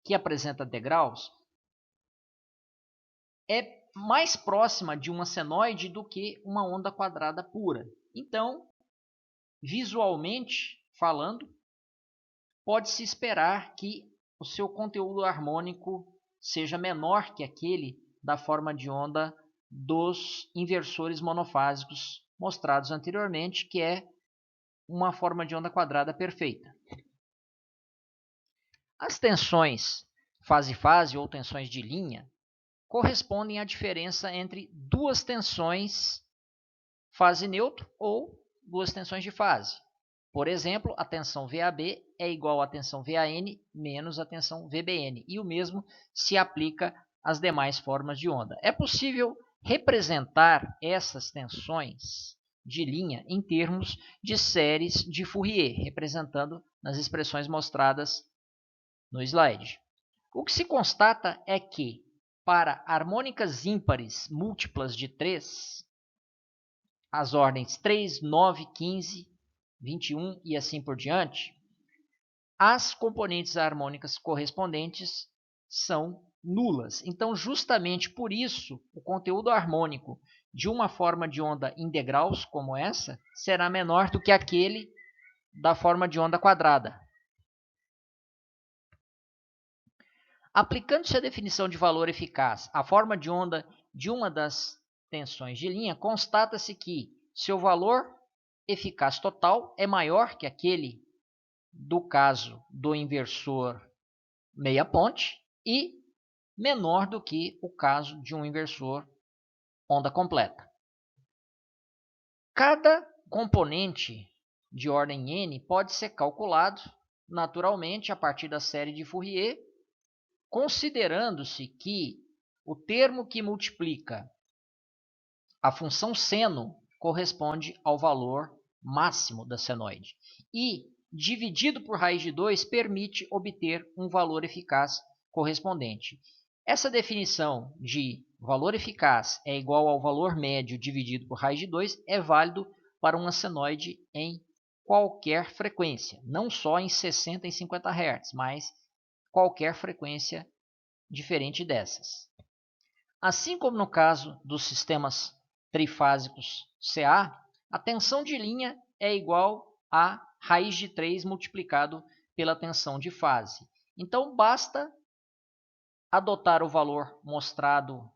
que apresenta degraus, é mais próxima de uma senoide do que uma onda quadrada pura. Então, visualmente falando, pode-se esperar que o seu conteúdo harmônico seja menor que aquele da forma de onda dos inversores monofásicos mostrados anteriormente, que é uma forma de onda quadrada perfeita. As tensões fase-fase ou tensões de linha correspondem à diferença entre duas tensões fase neutro ou duas tensões de fase. Por exemplo, a tensão VAB é igual à tensão VAN menos a tensão VBN, e o mesmo se aplica às demais formas de onda. É possível representar essas tensões de linha em termos de séries de Fourier, representando nas expressões mostradas no slide. O que se constata é que, para harmônicas ímpares múltiplas de 3, as ordens 3, 9, 15, 21 e assim por diante, as componentes harmônicas correspondentes são nulas. Então, justamente por isso, o conteúdo harmônico de uma forma de onda em degraus como essa será menor do que aquele da forma de onda quadrada. Aplicando-se a definição de valor eficaz à forma de onda de uma das tensões de linha, constata-se que seu valor eficaz total é maior que aquele do caso do inversor meia ponte e menor do que o caso de um inversor onda completa. Cada componente de ordem n pode ser calculado naturalmente a partir da série de Fourier, considerando-se que o termo que multiplica a função seno corresponde ao valor máximo da senoide. E, dividido por raiz de 2, permite obter um valor eficaz correspondente. Essa definição de valor eficaz é igual ao valor médio dividido por raiz de 2 é válido para uma senoide em qualquer frequência, não só em 60 e 50 Hz, mas qualquer frequência diferente dessas. Assim como no caso dos sistemas trifásicos CA, a tensão de linha é igual a raiz de 3 multiplicado pela tensão de fase. Então, basta adotar o valor mostrado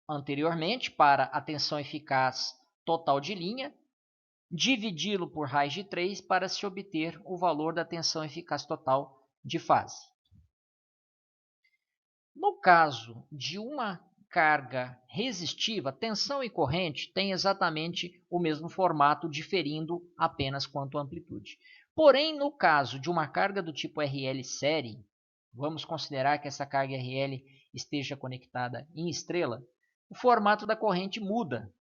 anteriormente para a tensão eficaz total de linha, dividi-lo por raiz de 3 para se obter o valor da tensão eficaz total de fase. No caso de uma carga resistiva, tensão e corrente têm exatamente o mesmo formato, diferindo apenas quanto à amplitude. Porém, no caso de uma carga do tipo RL série, vamos considerar que essa carga RL esteja conectada em estrela, o formato da corrente muda,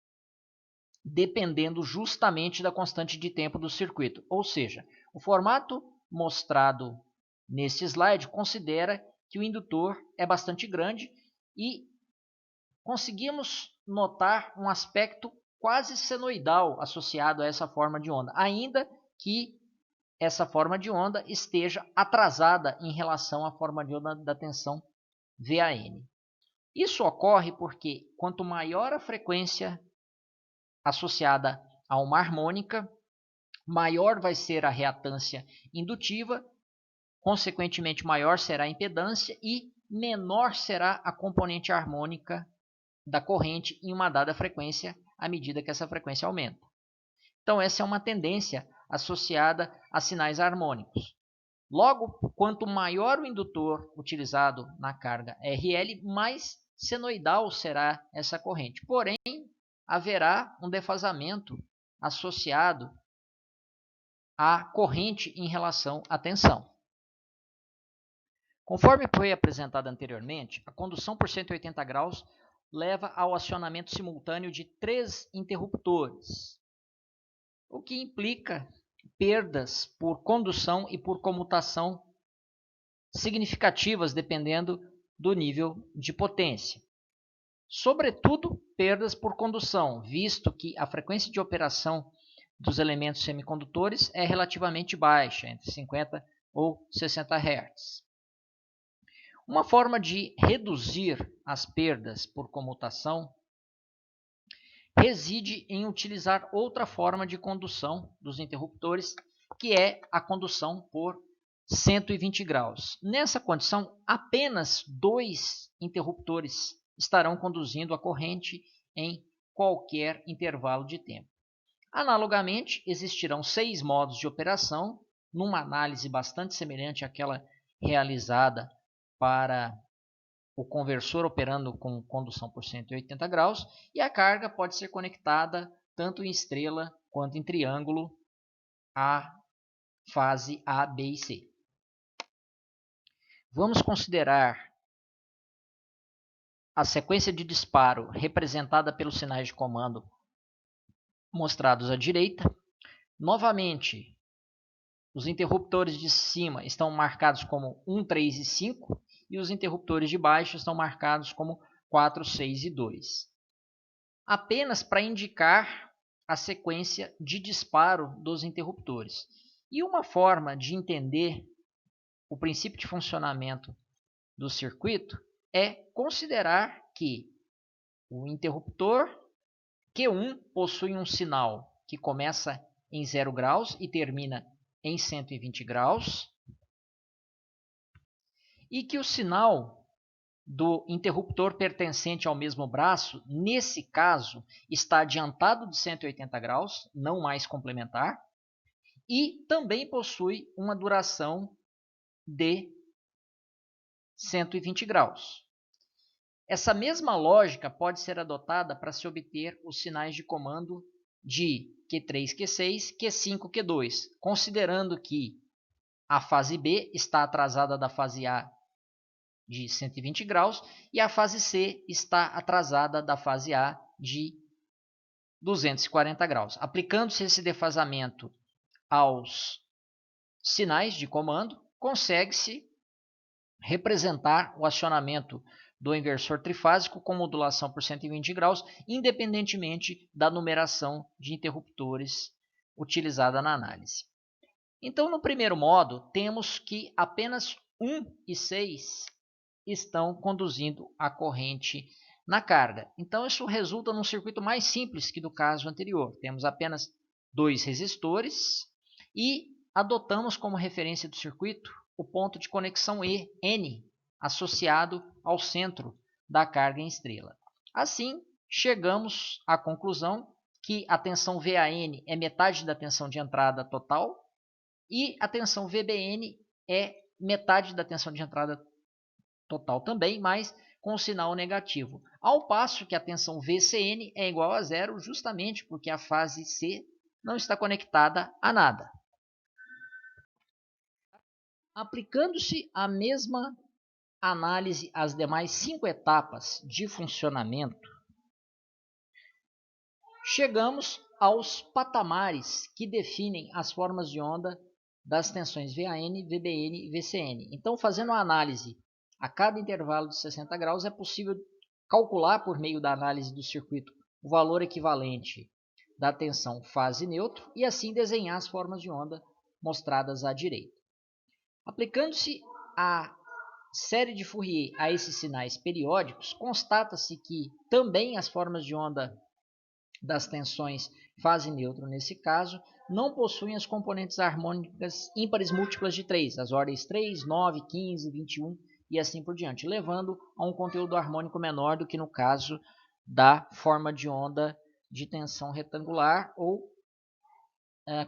dependendo justamente da constante de tempo do circuito. Ou seja, o formato mostrado nesse slide considera que o indutor é bastante grande e conseguimos notar um aspecto quase senoidal associado a essa forma de onda, ainda que essa forma de onda esteja atrasada em relação à forma de onda da tensão VAN. Isso ocorre porque quanto maior a frequência associada a uma harmônica, maior vai ser a reatância indutiva, consequentemente maior será a impedância e menor será a componente harmônica da corrente em uma dada frequência à medida que essa frequência aumenta. Então essa é uma tendência associada a sinais harmônicos. Logo, quanto maior o indutor utilizado na carga RL, mais senoidal será essa corrente. Porém, haverá um defasamento associado à corrente em relação à tensão. Conforme foi apresentado anteriormente, a condução por 180 graus leva ao acionamento simultâneo de 3 interruptores, o que implica perdas por condução e por comutação significativas dependendo do nível de potência. Sobretudo, perdas por condução, visto que a frequência de operação dos elementos semicondutores é relativamente baixa, entre 50 ou 60 Hz. Uma forma de reduzir as perdas por comutação reside em utilizar outra forma de condução dos interruptores, que é a condução por 120 graus. Nessa condição, apenas 2 interruptores estarão conduzindo a corrente em qualquer intervalo de tempo. Analogamente, existirão 6 modos de operação, numa análise bastante semelhante àquela realizada para o conversor operando com condução por 180 graus, e a carga pode ser conectada tanto em estrela quanto em triângulo à fase A, B e C. Vamos considerar a sequência de disparo representada pelos sinais de comando mostrados à direita. Novamente, os interruptores de cima estão marcados como 1, 3 e 5, e os interruptores de baixo estão marcados como 4, 6 e 2. Apenas para indicar a sequência de disparo dos interruptores. E uma forma de entender o princípio de funcionamento do circuito é considerar que o interruptor Q1 possui um sinal que começa em 0 graus e termina em 120 graus, e que o sinal do interruptor pertencente ao mesmo braço, nesse caso, está adiantado de 180 graus, não mais complementar, e também possui uma duração de 120 graus. Essa mesma lógica pode ser adotada para se obter os sinais de comando de Q3, Q6, Q5, Q2, considerando que a fase B está atrasada da fase A de 120 graus e a fase C está atrasada da fase A de 240 graus. Aplicando-se esse defasamento aos sinais de comando, consegue-se representar o acionamento do inversor trifásico com modulação por 120 graus, independentemente da numeração de interruptores utilizada na análise. Então, no primeiro modo, temos que apenas 1 e 6 estão conduzindo a corrente na carga. Então, isso resulta num circuito mais simples que do caso anterior. Temos apenas 2 resistores e adotamos como referência do circuito o ponto de conexão N, associado ao centro da carga em estrela. Assim, chegamos à conclusão que a tensão VAN é metade da tensão de entrada total e a tensão VBN é metade da tensão de entrada total também, mas com sinal negativo, ao passo que a tensão VCN é igual a zero, justamente porque a fase C não está conectada a nada. Aplicando-se a mesma análise às demais 5 etapas de funcionamento, chegamos aos patamares que definem as formas de onda das tensões VAN, VBN e VCN. Então, fazendo a análise a cada intervalo de 60 graus, é possível calcular por meio da análise do circuito o valor equivalente da tensão fase neutro e assim desenhar as formas de onda mostradas à direita. Aplicando-se a série de Fourier a esses sinais periódicos, constata-se que também as formas de onda das tensões fase neutro, nesse caso, não possuem as componentes harmônicas ímpares múltiplas de 3, as ordens 3, 9, 15, 21 e assim por diante, levando a um conteúdo harmônico menor do que no caso da forma de onda de tensão retangular ou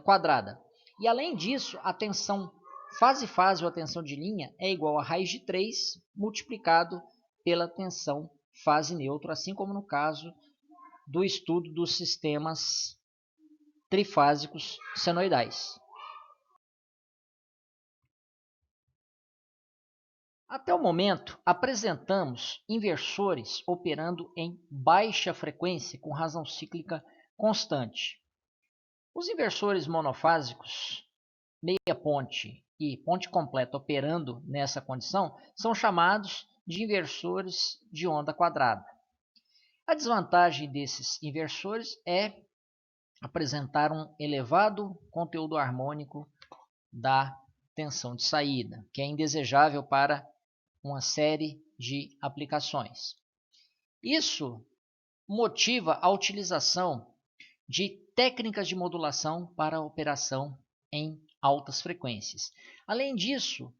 quadrada. E além disso, a tensão fase-fase ou a tensão de linha é igual a raiz de 3 multiplicado pela tensão fase neutro, assim como no caso do estudo dos sistemas trifásicos senoidais. Até o momento, apresentamos inversores operando em baixa frequência com razão cíclica constante. Os inversores monofásicos, meia ponte e ponte completa operando nessa condição são chamados de inversores de onda quadrada. A desvantagem desses inversores é apresentar um elevado conteúdo harmônico da tensão de saída, que é indesejável para uma série de aplicações. Isso motiva a utilização de técnicas de modulação para a operação em altas frequências. Além disso,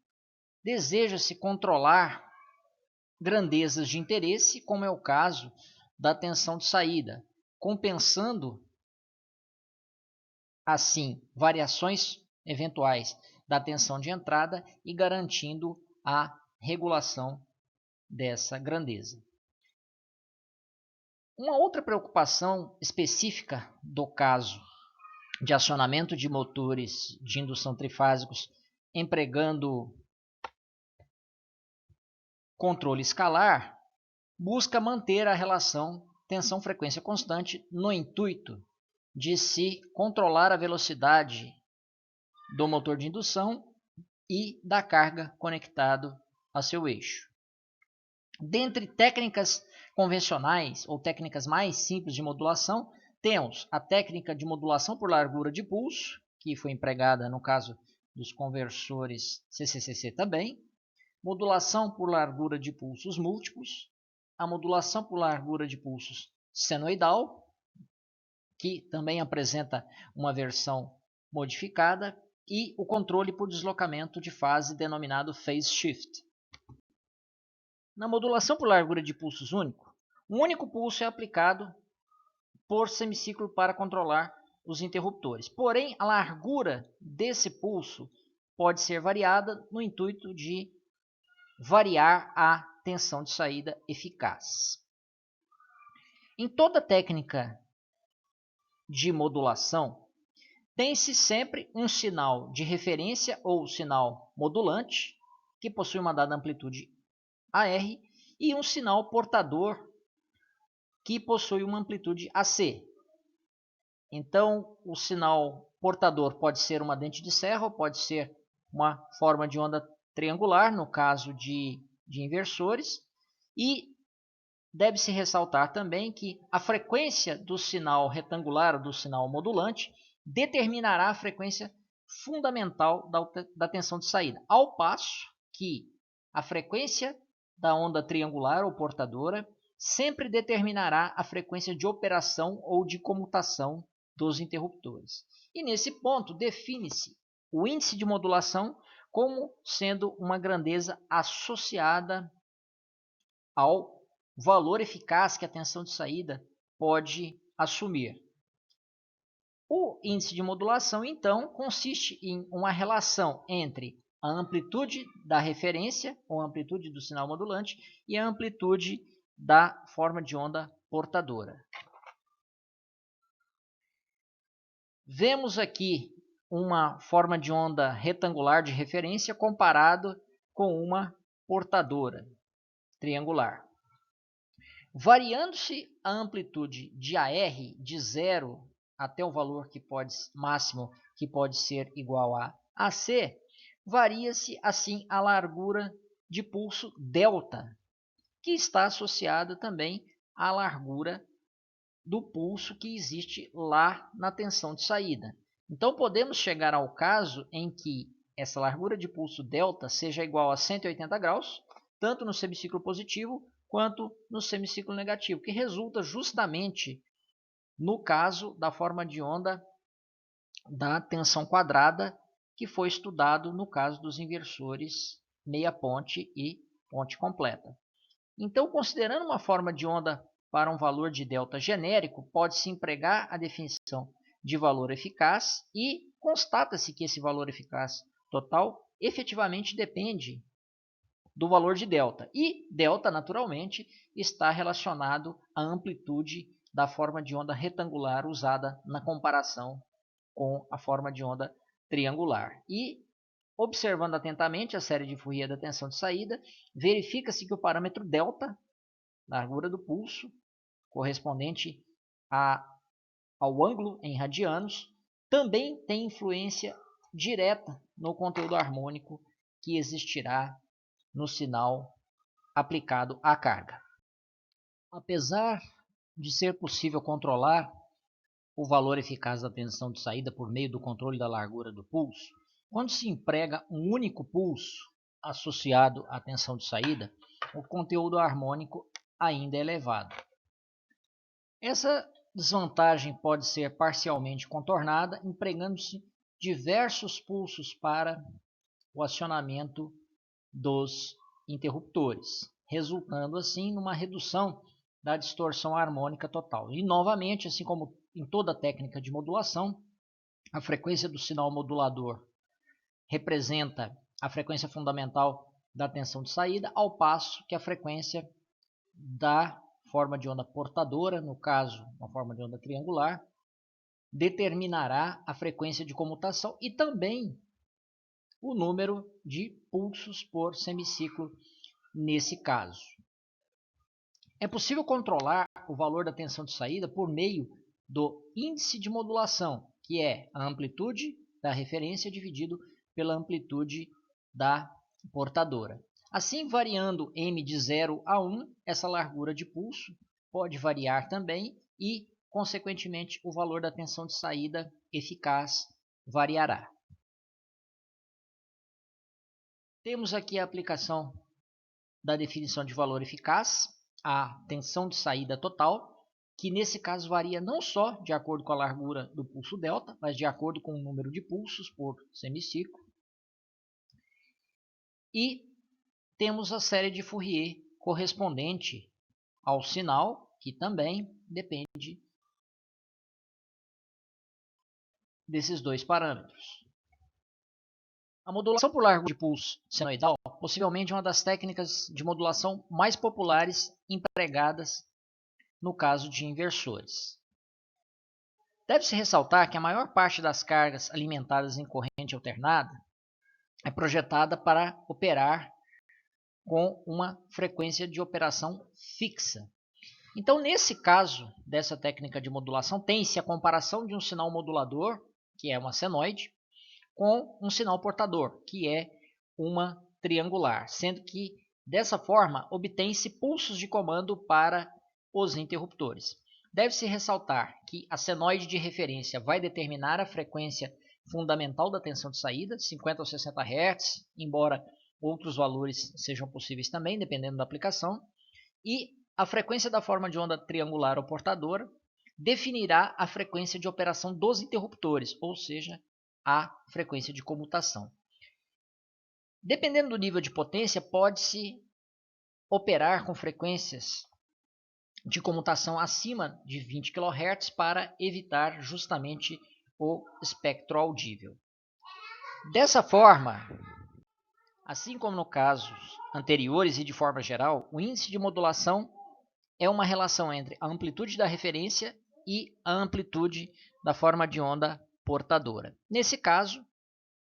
deseja-se controlar grandezas de interesse, como é o caso da tensão de saída, compensando assim variações eventuais da tensão de entrada e garantindo a regulação dessa grandeza. Uma outra preocupação específica do caso de acionamento de motores de indução trifásicos empregando controle escalar busca manter a relação tensão-frequência constante no intuito de se controlar a velocidade do motor de indução e da carga conectado a seu eixo. Dentre técnicas convencionais ou técnicas mais simples de modulação, temos a técnica de modulação por largura de pulso, que foi empregada no caso dos conversores CCCC também, modulação por largura de pulsos múltiplos, a modulação por largura de pulsos senoidal, que também apresenta uma versão modificada, e o controle por deslocamento de fase denominado phase shift. Na modulação por largura de pulsos único, um único pulso é aplicado por semiciclo para controlar os interruptores. Porém, a largura desse pulso pode ser variada no intuito de variar a tensão de saída eficaz. Em toda técnica de modulação, tem-se sempre um sinal de referência ou sinal modulante, que possui uma dada amplitude AR, e um sinal portador, que possui uma amplitude AC. Então, o sinal portador pode ser uma dente de serra ou pode ser uma forma de onda triangular, no caso de inversores, e deve-se ressaltar também que a frequência do sinal retangular ou do sinal modulante determinará a frequência fundamental da tensão de saída, ao passo que a frequência da onda triangular ou portadora sempre determinará a frequência de operação ou de comutação dos interruptores. E nesse ponto define-se o índice de modulação como sendo uma grandeza associada ao valor eficaz que a tensão de saída pode assumir. O índice de modulação, então, consiste em uma relação entre a amplitude da referência, ou amplitude do sinal modulante, e a amplitude da forma de onda portadora. Vemos aqui uma forma de onda retangular de referência comparado com uma portadora triangular. Variando-se a amplitude de AR de 0 até o valor máximo que pode ser igual a AC, varia-se assim a largura de pulso delta, que está associada também à largura do pulso que existe lá na tensão de saída. Então podemos chegar ao caso em que essa largura de pulso delta seja igual a 180 graus, tanto no semiciclo positivo quanto no semiciclo negativo, que resulta justamente no caso da forma de onda da tensão quadrada, que foi estudado no caso dos inversores meia ponte e ponte completa. Então, considerando uma forma de onda para um valor de delta genérico, pode-se empregar a definição de valor eficaz e constata-se que esse valor eficaz total efetivamente depende do valor de delta. E delta, naturalmente, está relacionado à amplitude da forma de onda retangular usada na comparação com a forma de onda triangular. E, observando atentamente a série de Fourier da tensão de saída, verifica-se que o parâmetro delta, largura do pulso, correspondente ao ângulo em radianos, também tem influência direta no conteúdo harmônico que existirá no sinal aplicado à carga. Apesar de ser possível controlar o valor eficaz da tensão de saída por meio do controle da largura do pulso, quando se emprega um único pulso associado à tensão de saída, o conteúdo harmônico ainda é elevado. Essa desvantagem pode ser parcialmente contornada empregando-se diversos pulsos para o acionamento dos interruptores, resultando assim numa redução da distorção harmônica total. E novamente, assim como em toda técnica de modulação, a frequência do sinal modulador representa a frequência fundamental da tensão de saída, ao passo que a frequência da forma de onda portadora, no caso, uma forma de onda triangular, determinará a frequência de comutação e também o número de pulsos por semiciclo nesse caso. É possível controlar o valor da tensão de saída por meio do índice de modulação, que é a amplitude da referência dividido pela amplitude da portadora. Assim, variando m de 0 a 1, essa largura de pulso pode variar também e, consequentemente, o valor da tensão de saída eficaz variará. Temos aqui a aplicação da definição de valor eficaz, a tensão de saída total, que nesse caso varia não só de acordo com a largura do pulso delta, mas de acordo com o número de pulsos por semiciclo. E temos a série de Fourier correspondente ao sinal, que também depende desses dois parâmetros. A modulação por largura de pulso senoidal possivelmente é uma das técnicas de modulação mais populares empregadas no caso de inversores. Deve-se ressaltar que a maior parte das cargas alimentadas em corrente alternada é projetada para operar com uma frequência de operação fixa. Então, nesse caso dessa técnica de modulação, tem-se a comparação de um sinal modulador, que é uma senoide, com um sinal portador, que é uma triangular, sendo que, dessa forma, obtém-se pulsos de comando para os interruptores. Deve-se ressaltar que a senoide de referência vai determinar a frequência fundamental da tensão de saída, 50 ou 60 Hz, embora outros valores sejam possíveis também, dependendo da aplicação, e a frequência da forma de onda triangular ou portadora definirá a frequência de operação dos interruptores, ou seja, a frequência de comutação. Dependendo do nível de potência, pode-se operar com frequências de comutação acima de 20 kHz para evitar justamente o espectro audível. Dessa forma, Assim como no casos anteriores e de forma geral, o índice de modulação é uma relação entre a amplitude da referência e a amplitude da forma de onda portadora. Nesse caso,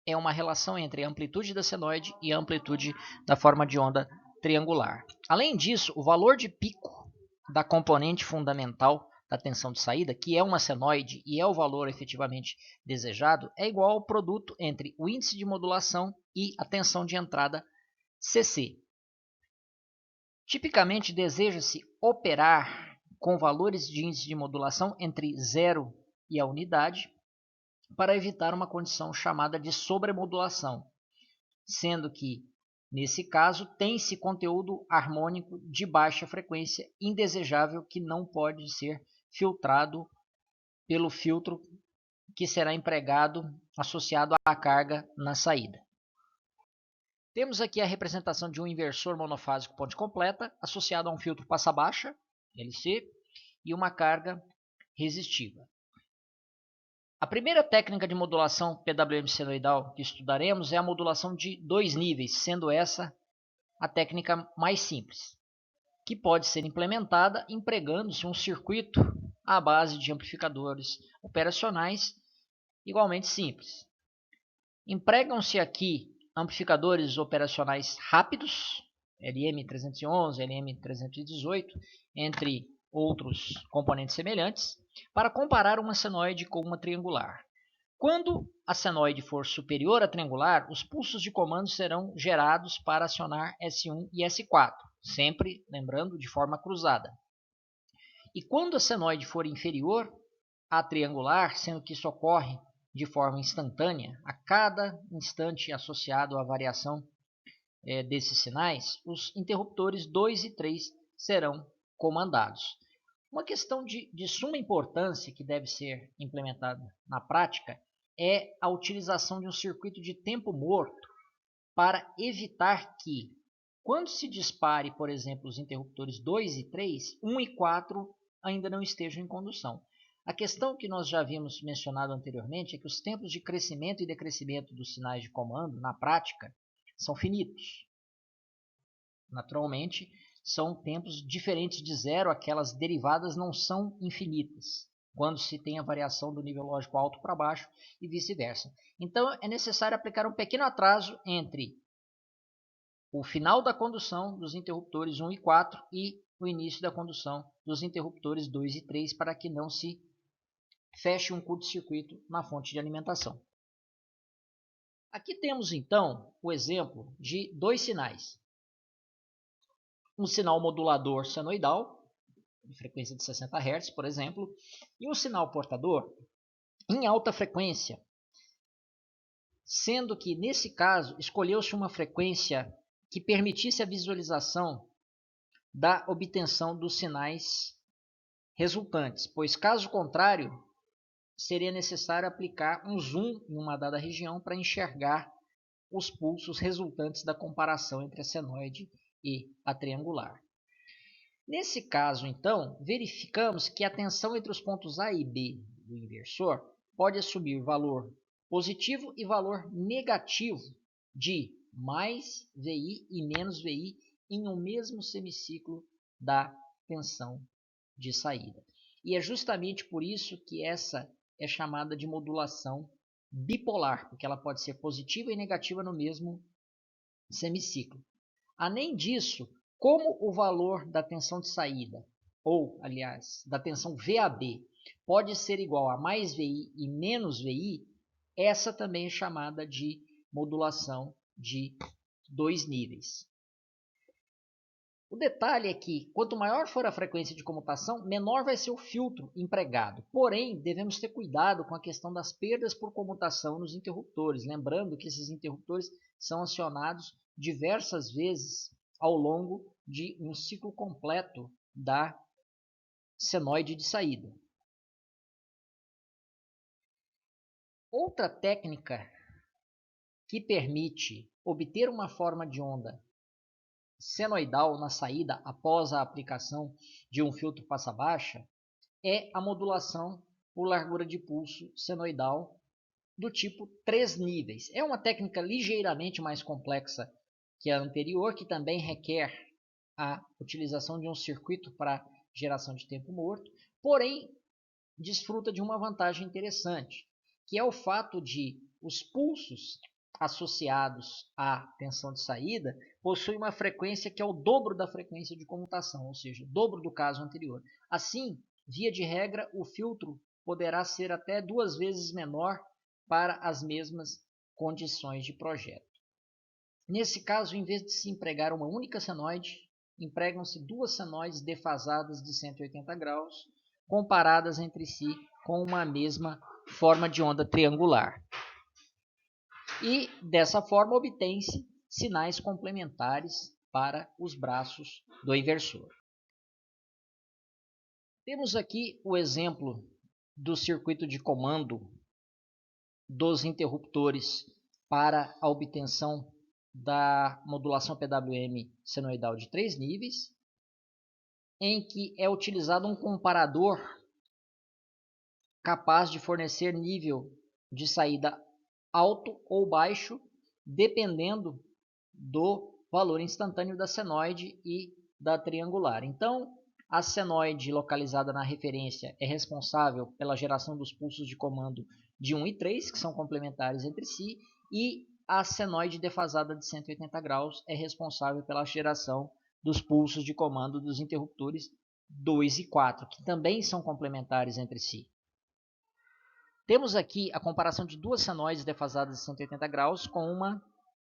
é uma relação entre a amplitude da senoide e a amplitude da forma de onda triangular. Além disso, o valor de pico da componente fundamental da tensão de saída, que é uma senoide e é o valor efetivamente desejado, é igual ao produto entre o índice de modulação e a tensão de entrada CC. Tipicamente, deseja-se operar com valores de índice de modulação entre 0 e a unidade para evitar uma condição chamada de sobremodulação, sendo que, nesse caso, tem-se conteúdo harmônico de baixa frequência indesejável que não pode ser filtrado pelo filtro que será empregado associado à carga na saída. Temos aqui a representação de um inversor monofásico ponte completa associado a um filtro passa-baixa, LC, e uma carga resistiva. A primeira técnica de modulação PWM senoidal que estudaremos é a modulação de 2 níveis, sendo essa a técnica mais simples, que pode ser implementada empregando-se um circuito à base de amplificadores operacionais igualmente simples. Empregam-se aqui amplificadores operacionais rápidos, LM311, LM318, entre outros componentes semelhantes, para comparar uma senoide com uma triangular. Quando a senoide for superior à triangular, os pulsos de comando serão gerados para acionar S1 e S4, sempre, lembrando, de forma cruzada. E quando a senoide for inferior à triangular, sendo que isso ocorre de forma instantânea, a cada instante associado à variação desses sinais, os interruptores 2 e 3 serão comandados. Uma questão de suma importância que deve ser implementada na prática é a utilização de um circuito de tempo morto para evitar que, quando se dispare, por exemplo, os interruptores 2 e 3, 1 e 4 ainda não estejam em condução. A questão que nós já havíamos mencionado anteriormente é que os tempos de crescimento e decrescimento dos sinais de comando, na prática, são finitos. Naturalmente, são tempos diferentes de zero, aquelas derivadas não são infinitas, quando se tem a variação do nível lógico alto para baixo e vice-versa. Então, é necessário aplicar um pequeno atraso entre o final da condução dos interruptores 1 e 4 e o início da condução dos interruptores 2 e 3 para que não se feche um curto-circuito na fonte de alimentação. Aqui temos então o exemplo de 2 sinais. Um sinal modulador senoidal, de frequência de 60 Hz, por exemplo, e um sinal portador em alta frequência, sendo que, nesse caso, escolheu-se uma frequência que permitisse a visualização da obtenção dos sinais resultantes, pois, caso contrário, seria necessário aplicar um zoom em uma dada região para enxergar os pulsos resultantes da comparação entre a senoide e a triangular. Nesse caso, então, verificamos que a tensão entre os pontos A e B do inversor pode assumir valor positivo e valor negativo de mais VI e menos VI em um mesmo semiciclo da tensão de saída. E é justamente por isso que essa é chamada de modulação bipolar, porque ela pode ser positiva e negativa no mesmo semiciclo. Além disso, como o valor da tensão de saída, ou, aliás, da tensão VAB, pode ser igual a mais VI e menos VI, essa também é chamada de modulação de 2 níveis. O detalhe é que, quanto maior for a frequência de comutação, menor vai ser o filtro empregado. Porém, devemos ter cuidado com a questão das perdas por comutação nos interruptores, lembrando que esses interruptores são acionados diversas vezes ao longo de um ciclo completo da senoide de saída. Outra técnica que permite obter uma forma de onda senoidal na saída após a aplicação de um filtro passa-baixa é a modulação por largura de pulso senoidal do tipo 3 níveis. É uma técnica ligeiramente mais complexa que a anterior, que também requer a utilização de um circuito para geração de tempo morto, porém desfruta de uma vantagem interessante, que é o fato de os pulsos associados à tensão de saída possuem uma frequência que é o dobro da frequência de comutação, ou seja, o dobro do caso anterior. Assim, via de regra, o filtro poderá ser até 2 vezes menor para as mesmas condições de projeto. Nesse caso, em vez de se empregar uma única senoide, empregam-se 2 senoides defasadas de 180 graus, comparadas entre si com uma mesma forma de onda triangular. E, dessa forma, obtém-se sinais complementares para os braços do inversor. Temos aqui o exemplo do circuito de comando dos interruptores para a obtenção da modulação PWM senoidal de 3 níveis, em que é utilizado um comparador capaz de fornecer nível de saída alto ou baixo, dependendo do valor instantâneo da senoide e da triangular. Então, a senoide localizada na referência é responsável pela geração dos pulsos de comando de 1 e 3, que são complementares entre si, e a senoide defasada de 180 graus é responsável pela geração dos pulsos de comando dos interruptores 2 e 4, que também são complementares entre si. Temos aqui a comparação de 2 senoides defasadas de 180 graus com uma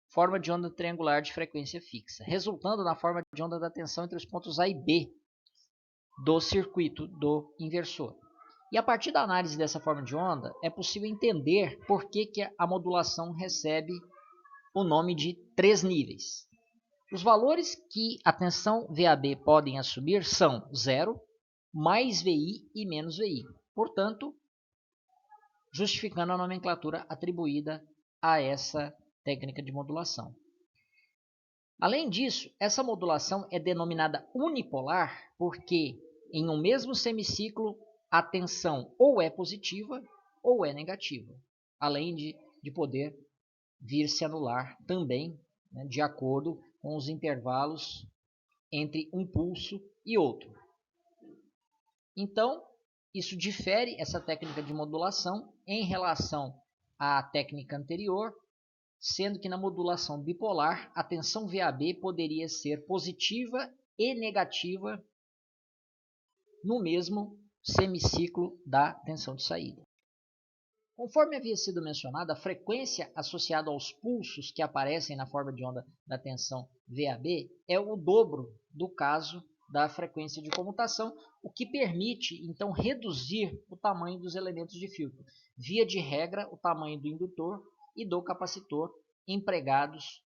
forma de onda triangular de frequência fixa, resultando na forma de onda da tensão entre os pontos A e B do circuito do inversor. E a partir da análise dessa forma de onda, é possível entender por que a modulação recebe o nome de 3 níveis. Os valores que a tensão VAB podem assumir são 0, mais VI e menos VI. Portanto, justificando a nomenclatura atribuída a essa técnica de modulação. Além disso, essa modulação é denominada unipolar porque em um mesmo semiciclo a tensão ou é positiva ou é negativa, além de poder vir se anular também, né, de acordo com os intervalos entre um pulso e outro. Então, isso difere essa técnica de modulação em relação à técnica anterior, sendo que na modulação bipolar a tensão VAB poderia ser positiva e negativa no mesmo semiciclo da tensão de saída. Conforme havia sido mencionado, a frequência associada aos pulsos que aparecem na forma de onda da tensão VAB é o dobro do caso da frequência de comutação, o que permite, então, reduzir o tamanho dos elementos de filtro. Via de regra, o tamanho do indutor e do capacitor empregados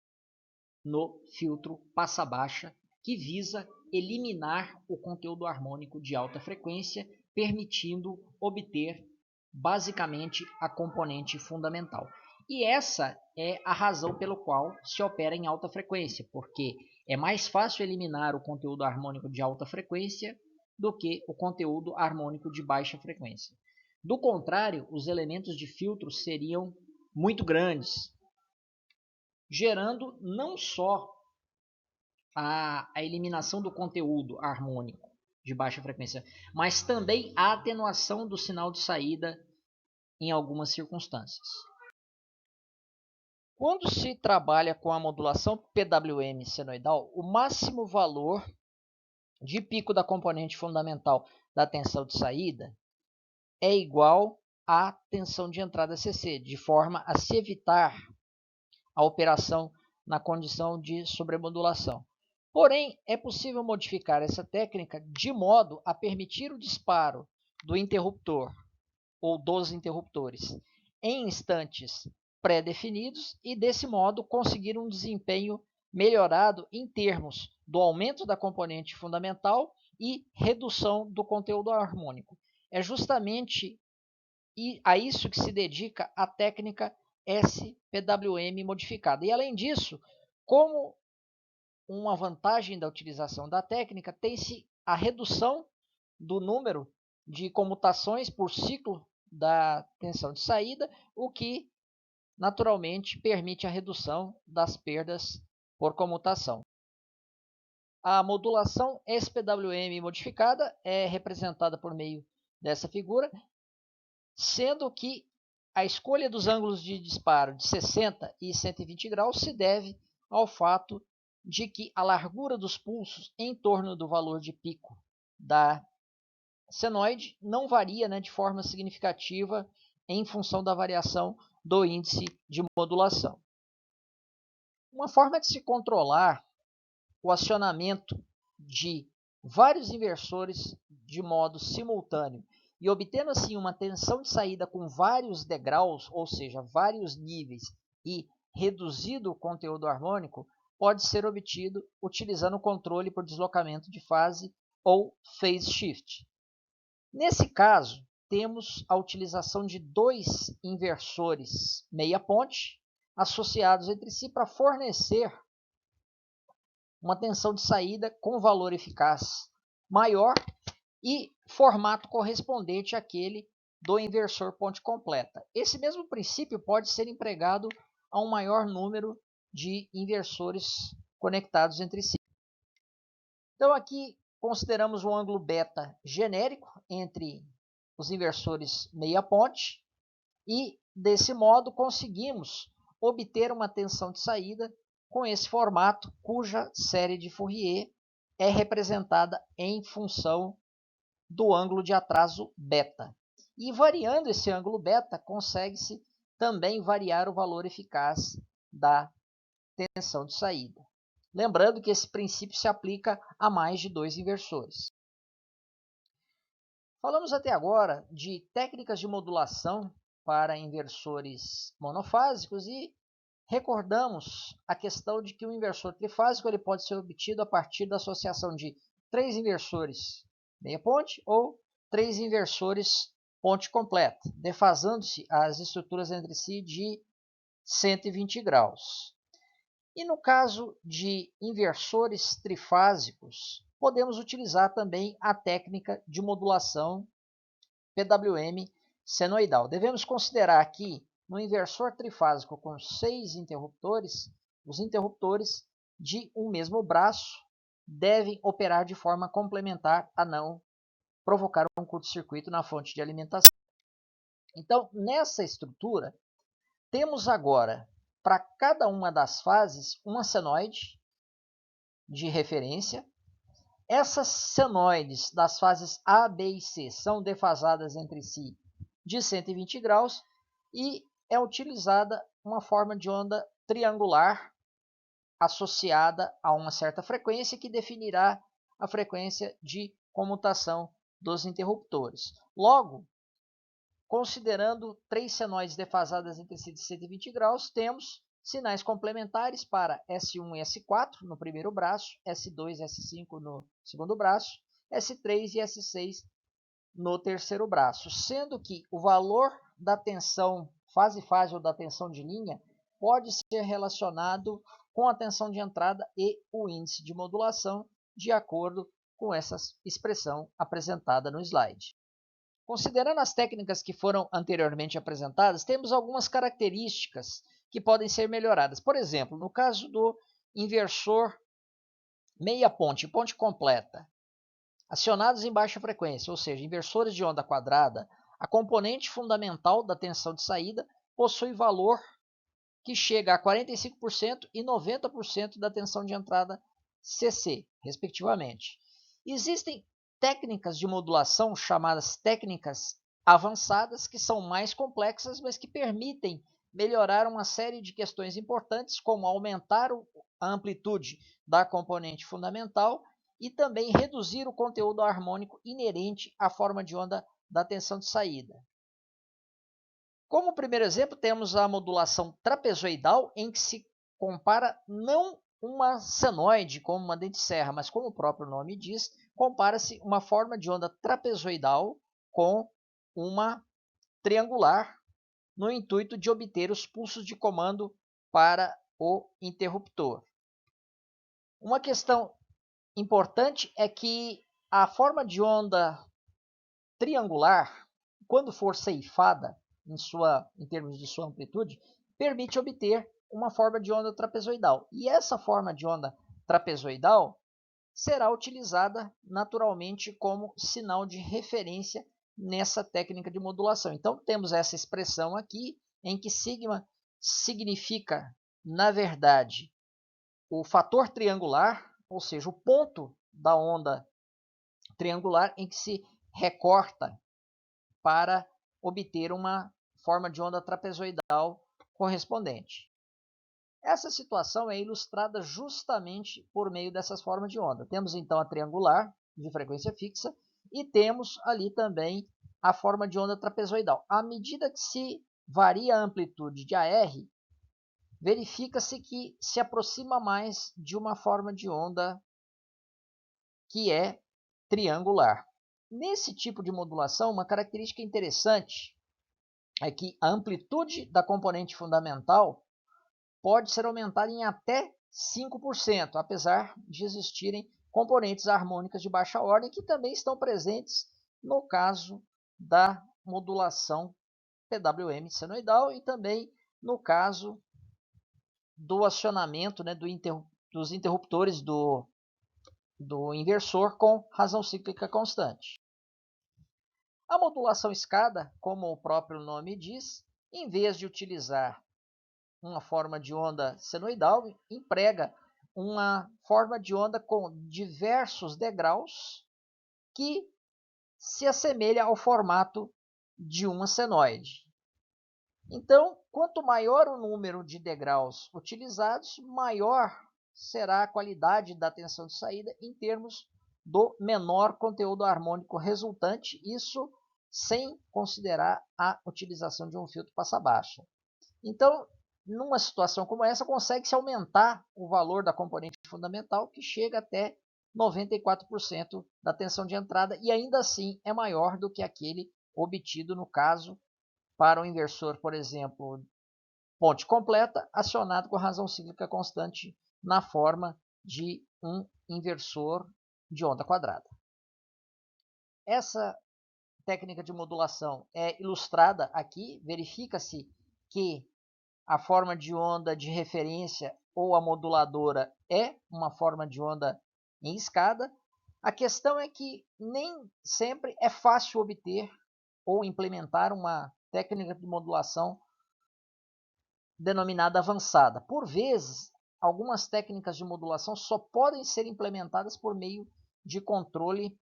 no filtro passa-baixa, que visa eliminar o conteúdo harmônico de alta frequência, permitindo obter basicamente a componente fundamental. E essa é a razão pelo qual se opera em alta frequência, porque é mais fácil eliminar o conteúdo harmônico de alta frequência do que o conteúdo harmônico de baixa frequência. Do contrário, os elementos de filtro seriam muito grandes, gerando não só a eliminação do conteúdo harmônico de baixa frequência, mas também a atenuação do sinal de saída em algumas circunstâncias. Quando se trabalha com a modulação PWM senoidal, o máximo valor de pico da componente fundamental da tensão de saída é igual à tensão de entrada CC, de forma a se evitar a operação na condição de sobremodulação. Porém, é possível modificar essa técnica de modo a permitir o disparo do interruptor ou dos interruptores em instantes pré-definidos e, desse modo, conseguir um desempenho melhorado em termos do aumento da componente fundamental e redução do conteúdo harmônico. É justamente a isso que se dedica a técnica SPWM modificada. E, além disso, como uma vantagem da utilização da técnica, tem-se a redução do número de comutações por ciclo da tensão de saída, o que naturalmente permite a redução das perdas por comutação. A modulação SPWM modificada é representada por meio dessa figura, sendo que a escolha dos ângulos de disparo de 60 e 120 graus se deve ao fato de que a largura dos pulsos em torno do valor de pico da senoide não varia, né, de forma significativa em função da variação do índice de modulação. Uma forma de se controlar o acionamento de vários inversores de modo simultâneo e obtendo assim uma tensão de saída com vários degraus, ou seja, vários níveis, e reduzido o conteúdo harmônico, pode ser obtido utilizando o controle por deslocamento de fase ou phase shift. Nesse caso, temos a utilização de dois inversores meia-ponte associados entre si para fornecer uma tensão de saída com valor eficaz maior e formato correspondente àquele do inversor ponte completa. Esse mesmo princípio pode ser empregado a um maior número de inversores conectados entre si. Então aqui consideramos um ângulo beta genérico entre os inversores meia-ponte e, desse modo, conseguimos obter uma tensão de saída com esse formato, cuja série de Fourier é representada em função do ângulo de atraso beta. E variando esse ângulo beta, consegue-se também variar o valor eficaz da tensão de saída. Lembrando que esse princípio se aplica a mais de dois inversores. Falamos até agora de técnicas de modulação para inversores monofásicos e recordamos a questão de que o inversor trifásico ele pode ser obtido a partir da associação de três inversores meia ponte ou três inversores ponte completa, defasando-se as estruturas entre si de 120 graus. E no caso de inversores trifásicos, podemos utilizar também a técnica de modulação PWM senoidal. Devemos considerar aqui, no inversor trifásico com 6 interruptores, os interruptores de um mesmo braço devem operar de forma complementar a não provocar um curto-circuito na fonte de alimentação. Então, nessa estrutura, temos agora, para cada uma das fases, uma senoide de referência. Essas senoides das fases A, B e C são defasadas entre si de 120 graus e é utilizada uma forma de onda triangular associada a uma certa frequência que definirá a frequência de comutação dos interruptores. Logo, considerando três senoides defasadas entre si de 120 graus, temos sinais complementares para S1 e S4 no primeiro braço, S2 e S5 no segundo braço, S3 e S6 no terceiro braço, sendo que o valor da tensão fase-fase ou da tensão de linha pode ser relacionado com a tensão de entrada e o índice de modulação, de acordo com essa expressão apresentada no slide. Considerando as técnicas que foram anteriormente apresentadas, temos algumas características que podem ser melhoradas. Por exemplo, no caso do inversor meia ponte, ponte completa, acionados em baixa frequência, ou seja, inversores de onda quadrada, a componente fundamental da tensão de saída possui valor que chega a 45% e 90% da tensão de entrada CC, respectivamente. Existem técnicas de modulação chamadas técnicas avançadas, que são mais complexas, mas que permitem melhorar uma série de questões importantes, como aumentar a amplitude da componente fundamental e também reduzir o conteúdo harmônico inerente à forma de onda da tensão de saída. Como primeiro exemplo, temos a modulação trapezoidal, em que se compara não uma senoide como uma dente de serra, mas como o próprio nome diz, compara-se uma forma de onda trapezoidal com uma triangular, no intuito de obter os pulsos de comando para o interruptor. Uma questão importante é que a forma de onda triangular, quando for ceifada em termos de sua amplitude, permite obter uma forma de onda trapezoidal. E essa forma de onda trapezoidal será utilizada naturalmente como sinal de referência nessa técnica de modulação. Então, temos essa expressão aqui, em que sigma significa, na verdade, o fator triangular, ou seja, o ponto da onda triangular em que se recorta para obter uma forma de onda trapezoidal correspondente. Essa situação é ilustrada justamente por meio dessas formas de onda. Temos então a triangular, de frequência fixa, e temos ali também a forma de onda trapezoidal. À medida que se varia a amplitude de AR, verifica-se que se aproxima mais de uma forma de onda que é triangular. Nesse tipo de modulação, uma característica interessante é que a amplitude da componente fundamental pode ser aumentada em até 5%, apesar de existirem componentes harmônicas de baixa ordem que também estão presentes no caso da modulação PWM senoidal e também no caso do acionamento, né, dos interruptores do inversor com razão cíclica constante. A modulação escada, como o próprio nome diz, em vez de utilizar uma forma de onda senoidal, emprega uma forma de onda com diversos degraus que se assemelha ao formato de uma senoide. Então, quanto maior o número de degraus utilizados, maior será a qualidade da tensão de saída em termos do menor conteúdo harmônico resultante, isso sem considerar a utilização de um filtro passa-baixa. Então, numa situação como essa, consegue-se aumentar o valor da componente fundamental, que chega até 94% da tensão de entrada, e ainda assim é maior do que aquele obtido no caso para o inversor, por exemplo, ponte completa, acionado com razão cíclica constante na forma de um inversor de onda quadrada. Essa técnica de modulação é ilustrada aqui, verifica-se que a forma de onda de referência ou a moduladora é uma forma de onda em escada. A questão é que nem sempre é fácil obter ou implementar uma técnica de modulação denominada avançada. Por vezes, algumas técnicas de modulação só podem ser implementadas por meio de controle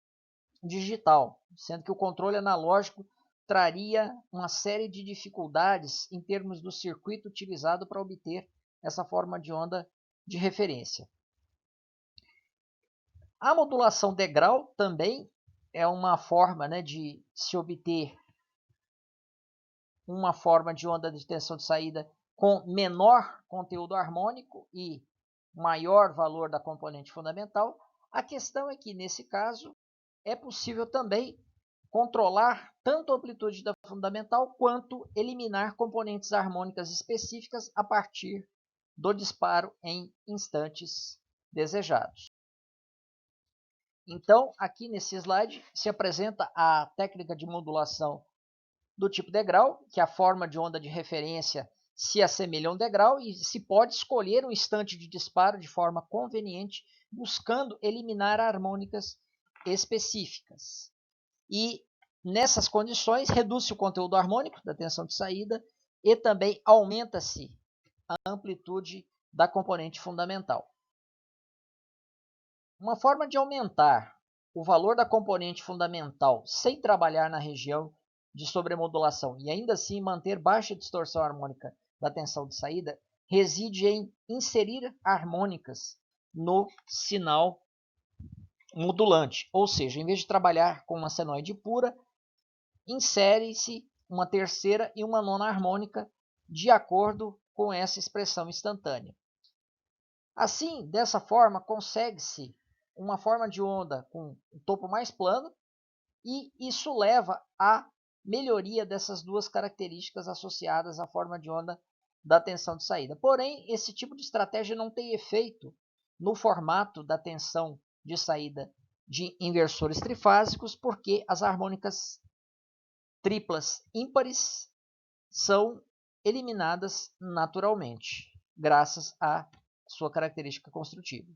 digital, sendo que o controle analógico traria uma série de dificuldades em termos do circuito utilizado para obter essa forma de onda de referência. A modulação degrau também é uma forma, né, de se obter uma forma de onda de tensão de saída com menor conteúdo harmônico e maior valor da componente fundamental. A questão é que, nesse caso, é possível também controlar tanto a amplitude da fundamental quanto eliminar componentes harmônicas específicas a partir do disparo em instantes desejados. Então, aqui nesse slide se apresenta a técnica de modulação do tipo degrau, que a forma de onda de referência se assemelha a um degrau e se pode escolher um instante de disparo de forma conveniente, buscando eliminar harmônicas específicas. E nessas condições reduz-se o conteúdo harmônico da tensão de saída e também aumenta-se a amplitude da componente fundamental. Uma forma de aumentar o valor da componente fundamental sem trabalhar na região de sobremodulação e ainda assim manter baixa distorção harmônica da tensão de saída reside em inserir harmônicas no sinal modulante, ou seja, em vez de trabalhar com uma senoide pura, insere-se uma terceira e uma nona harmônica de acordo com essa expressão instantânea. Assim, dessa forma, consegue-se uma forma de onda com um topo mais plano e isso leva à melhoria dessas duas características associadas à forma de onda da tensão de saída. Porém, esse tipo de estratégia não tem efeito no formato da tensão de saída de inversores trifásicos, porque as harmônicas triplas ímpares são eliminadas naturalmente. graças à sua característica construtiva.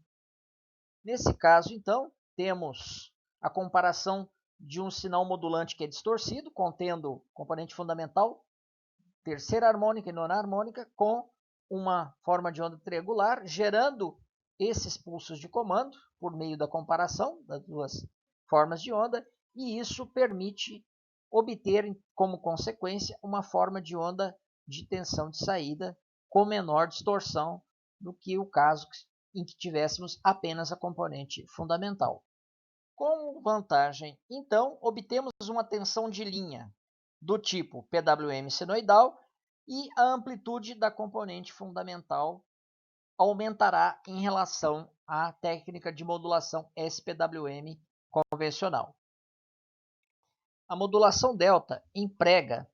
Nesse caso, então, temos a comparação de um sinal modulante que é distorcido, contendo componente fundamental, terceira harmônica e nona harmônica, com uma forma de onda triangular, gerando esses pulsos de comando por meio da comparação das duas formas de onda, e isso permite obter, como consequência, uma forma de onda de tensão de saída com menor distorção do que o caso em que tivéssemos apenas a componente fundamental. Com vantagem, então, obtemos uma tensão de linha do tipo PWM senoidal e a amplitude da componente fundamental aumentará em relação à técnica de modulação SPWM convencional. A modulação delta emprega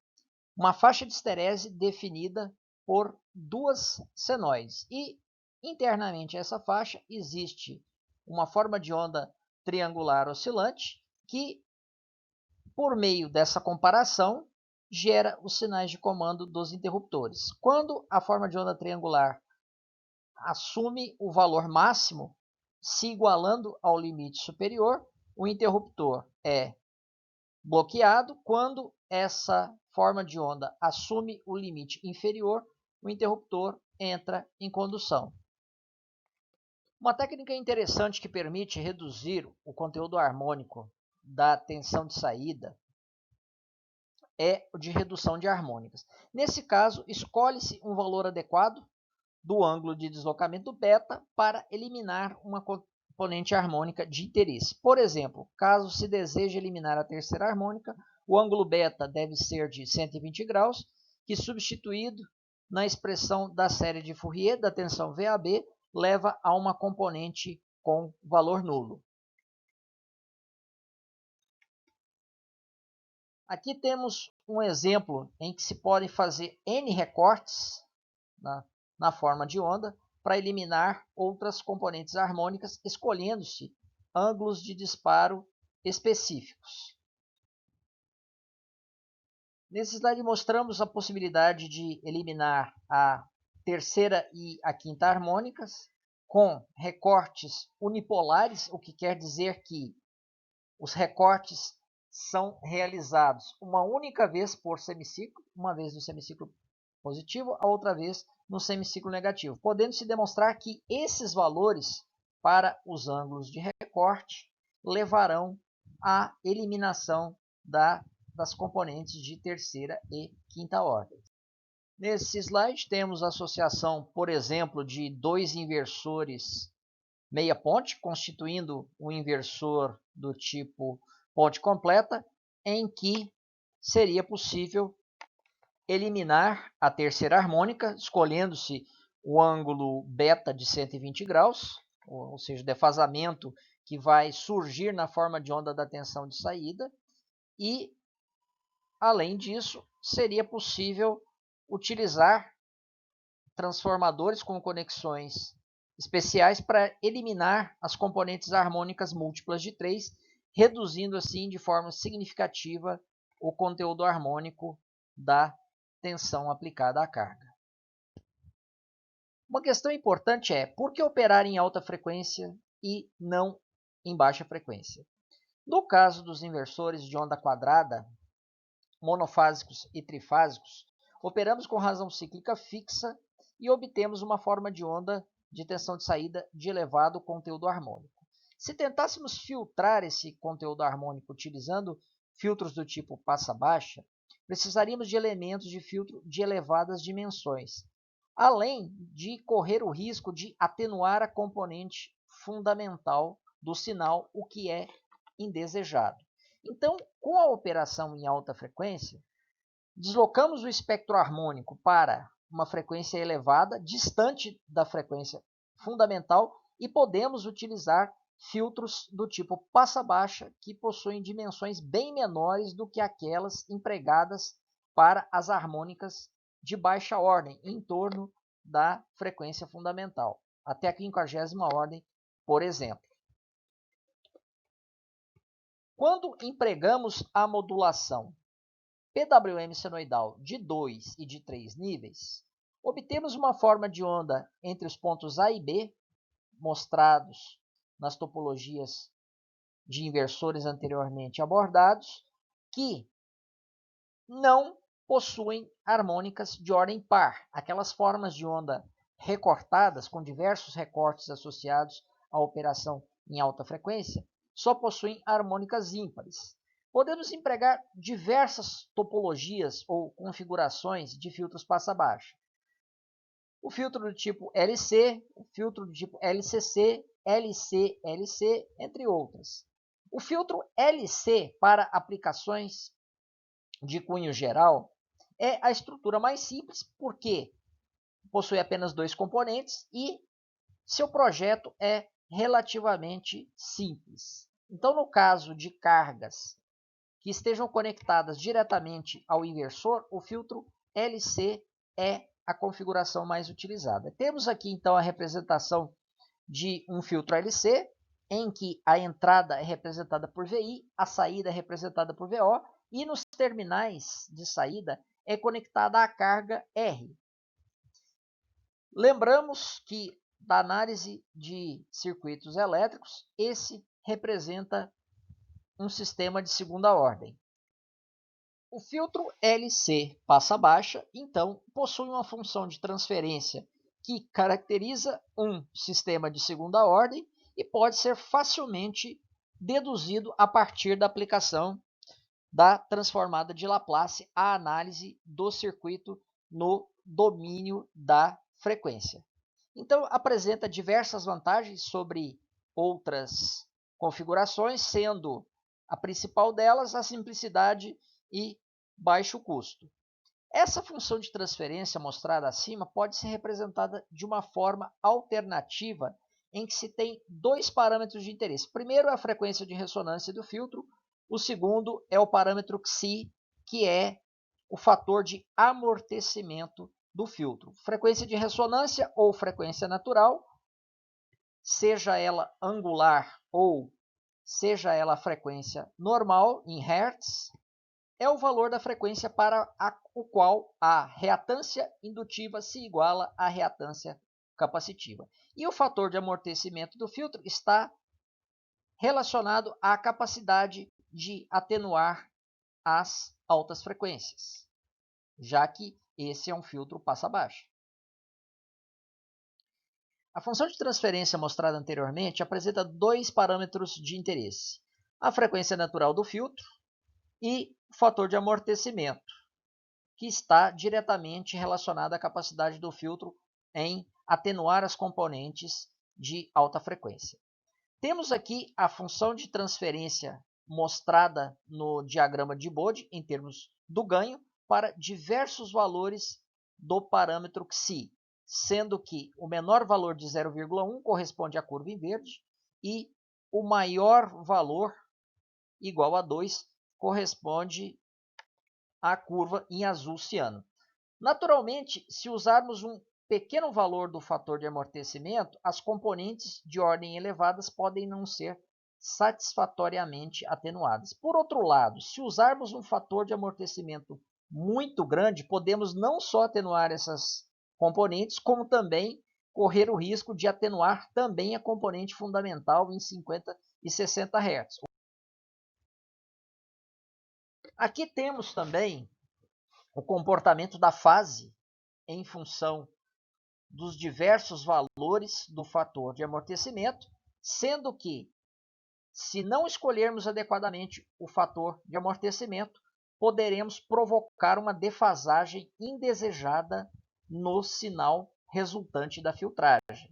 uma faixa de esterese definida por duas senoides e internamente a essa faixa existe uma forma de onda triangular oscilante que, por meio dessa comparação, gera os sinais de comando dos interruptores. Quando a forma de onda triangular assume o valor máximo, se igualando ao limite superior, o interruptor é bloqueado. Quando essa forma de onda assume o limite inferior, o interruptor entra em condução. Uma técnica interessante que permite reduzir o conteúdo harmônico da tensão de saída é o de redução de harmônicas. Nesse caso, escolhe-se um valor adequado do ângulo de deslocamento beta para eliminar uma componente harmônica de interesse. Por exemplo, caso se deseje eliminar a terceira harmônica, o ângulo beta deve ser de 120 graus, que substituído na expressão da série de Fourier da tensão VAB leva a uma componente com valor nulo. Aqui temos um exemplo em que se podem fazer N recortes na forma de onda para eliminar outras componentes harmônicas, escolhendo-se ângulos de disparo específicos. Nesse slide mostramos a possibilidade de eliminar a terceira e a quinta harmônicas com recortes unipolares, o que quer dizer que os recortes são realizados uma única vez por semiciclo, uma vez no semiciclo positivo, a outra vez no semiciclo negativo, podendo-se demonstrar que esses valores para os ângulos de recorte levarão à eliminação das componentes de terceira e quinta ordem. Nesse slide temos a associação, por exemplo, de dois inversores meia ponte, constituindo um inversor do tipo ponte completa, em que seria possível eliminar a terceira harmônica, escolhendo-se o ângulo beta de 120 graus, ou seja, o defasamento que vai surgir na forma de onda da tensão de saída, e, além disso, seria possível utilizar transformadores com conexões especiais para eliminar as componentes harmônicas múltiplas de 3, reduzindo assim de forma significativa o conteúdo harmônico da tensão aplicada à carga. Uma questão importante é: por que operar em alta frequência e não em baixa frequência? No caso dos inversores de onda quadrada, monofásicos e trifásicos, operamos com razão cíclica fixa e obtemos uma forma de onda de tensão de saída de elevado conteúdo harmônico. Se tentássemos filtrar esse conteúdo harmônico utilizando filtros do tipo passa-baixa, precisaríamos de elementos de filtro de elevadas dimensões, além de correr o risco de atenuar a componente fundamental do sinal, o que é indesejado. Então, com a operação em alta frequência, deslocamos o espectro harmônico para uma frequência elevada, distante da frequência fundamental, e podemos utilizar filtros do tipo passa-baixa, que possuem dimensões bem menores do que aquelas empregadas para as harmônicas de baixa ordem, em torno da frequência fundamental, até a 50ª ordem, por exemplo. Quando empregamos a modulação PWM senoidal de 2 e de 3 níveis, obtemos uma forma de onda entre os pontos A e B, mostrados nas topologias de inversores anteriormente abordados, que não possuem harmônicas de ordem par, aquelas formas de onda recortadas, com diversos recortes associados à operação em alta frequência, só possuem harmônicas ímpares. Podemos empregar diversas topologias ou configurações de filtros passa-baixa. O filtro do tipo LC, o filtro do tipo LCC, LC-LC, entre outras. O filtro LC para aplicações de cunho geral é a estrutura mais simples, porque possui apenas dois componentes e seu projeto é relativamente simples. Então, no caso de cargas que estejam conectadas diretamente ao inversor, o filtro LC é a configuração mais utilizada. Temos aqui, então, a representação de um filtro LC, em que a entrada é representada por VI, a saída é representada por VO, e nos terminais de saída é conectada a carga R. Lembramos que, da análise de circuitos elétricos, esse representa um sistema de segunda ordem. O filtro LC passa-baixa, então, possui uma função de transferência que caracteriza um sistema de segunda ordem e pode ser facilmente deduzido a partir da aplicação da transformada de Laplace à análise do circuito no domínio da frequência. Então, apresenta diversas vantagens sobre outras configurações, sendo a principal delas a simplicidade e baixo custo. Essa função de transferência mostrada acima pode ser representada de uma forma alternativa em que se tem dois parâmetros de interesse. Primeiro é a frequência de ressonância do filtro, o segundo é o parâmetro Xi, que é o fator de amortecimento do filtro. Frequência de ressonância ou frequência natural, seja ela angular ou seja ela a frequência normal em Hertz, é o valor da frequência para o qual a reatância indutiva se iguala à reatância capacitiva. E o fator de amortecimento do filtro está relacionado à capacidade de atenuar as altas frequências, já que esse é um filtro passa-baixa. A função de transferência mostrada anteriormente apresenta dois parâmetros de interesse: a frequência natural do filtro e o fator de amortecimento, que está diretamente relacionado à capacidade do filtro em atenuar as componentes de alta frequência. Temos aqui a função de transferência mostrada no diagrama de Bode em termos do ganho para diversos valores do parâmetro Xi, sendo que o menor valor de 0,1 corresponde à curva em verde e o maior valor, igual a 2, corresponde à curva em azul ciano. Naturalmente, se usarmos um pequeno valor do fator de amortecimento, as componentes de ordem elevadas podem não ser satisfatoriamente atenuadas. Por outro lado, se usarmos um fator de amortecimento muito grande, podemos não só atenuar essas componentes, como também correr o risco de atenuar também a componente fundamental em 50 e 60 Hz. Aqui temos também o comportamento da fase em função dos diversos valores do fator de amortecimento, sendo que, se não escolhermos adequadamente o fator de amortecimento, poderemos provocar uma defasagem indesejada no sinal resultante da filtragem.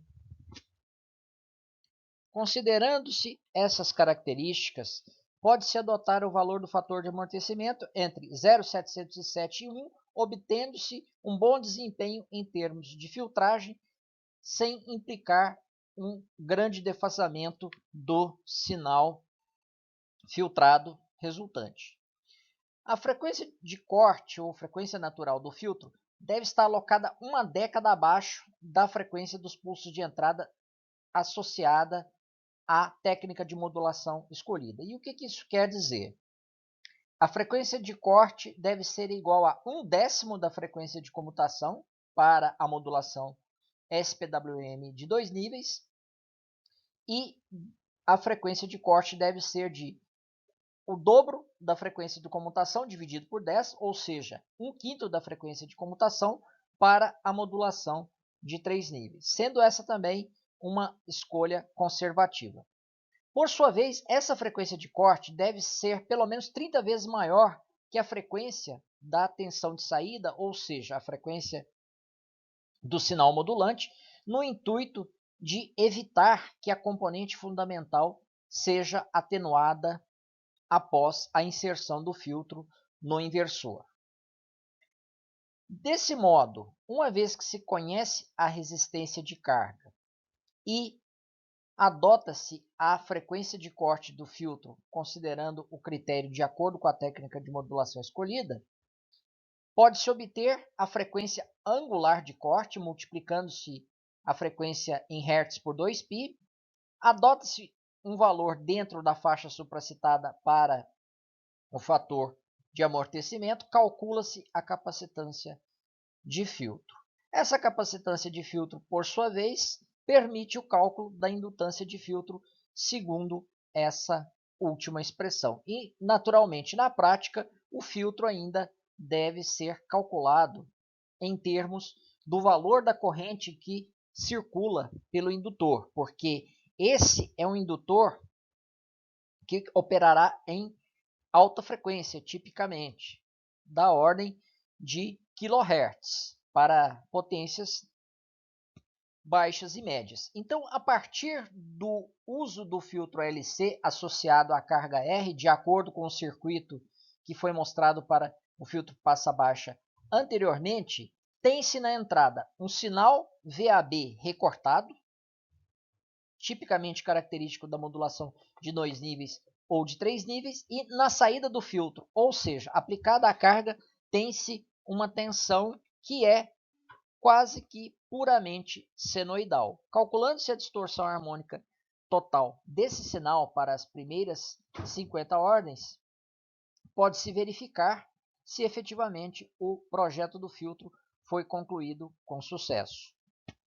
Considerando-se essas características, pode-se adotar o valor do fator de amortecimento entre 0,707 e 1, obtendo-se um bom desempenho em termos de filtragem, sem implicar um grande defasamento do sinal filtrado resultante. A frequência de corte ou frequência natural do filtro deve estar alocada uma década abaixo da frequência dos pulsos de entrada associada à técnica de modulação escolhida. E o que isso quer dizer? A frequência de corte deve ser igual a 1/10 da frequência de comutação para a modulação SPWM de 2 níveis, e a frequência de corte deve ser de o dobro da frequência de comutação dividido por 10, ou seja, 1/5 da frequência de comutação para a modulação de 3 níveis, sendo essa também uma escolha conservativa. Por sua vez, essa frequência de corte deve ser pelo menos 30 vezes maior que a frequência da tensão de saída, ou seja, a frequência do sinal modulante, no intuito de evitar que a componente fundamental seja atenuada após a inserção do filtro no inversor. Desse modo, uma vez que se conhece a resistência de carga e adota-se a frequência de corte do filtro, considerando o critério de acordo com a técnica de modulação escolhida, pode-se obter a frequência angular de corte, multiplicando-se a frequência em Hz por 2π, adota-se um valor dentro da faixa supracitada para o fator de amortecimento, calcula-se a capacitância de filtro. Essa capacitância de filtro, por sua vez, permite o cálculo da indutância de filtro segundo essa última expressão. E, naturalmente, na prática, o filtro ainda deve ser calculado em termos do valor da corrente que circula pelo indutor, porque esse é um indutor que operará em alta frequência, tipicamente, da ordem de kHz, para potências baixas e médias. Então, a partir do uso do filtro LC associado à carga R, de acordo com o circuito que foi mostrado para o filtro passa baixa anteriormente, tem-se na entrada um sinal VAB recortado, tipicamente característico da modulação de 2 níveis ou de 3 níveis, e na saída do filtro, ou seja, aplicada a carga, tem-se uma tensão que é quase que puramente senoidal. Calculando-se a distorção harmônica total desse sinal para as primeiras 50 ordens, pode-se verificar se efetivamente o projeto do filtro foi concluído com sucesso.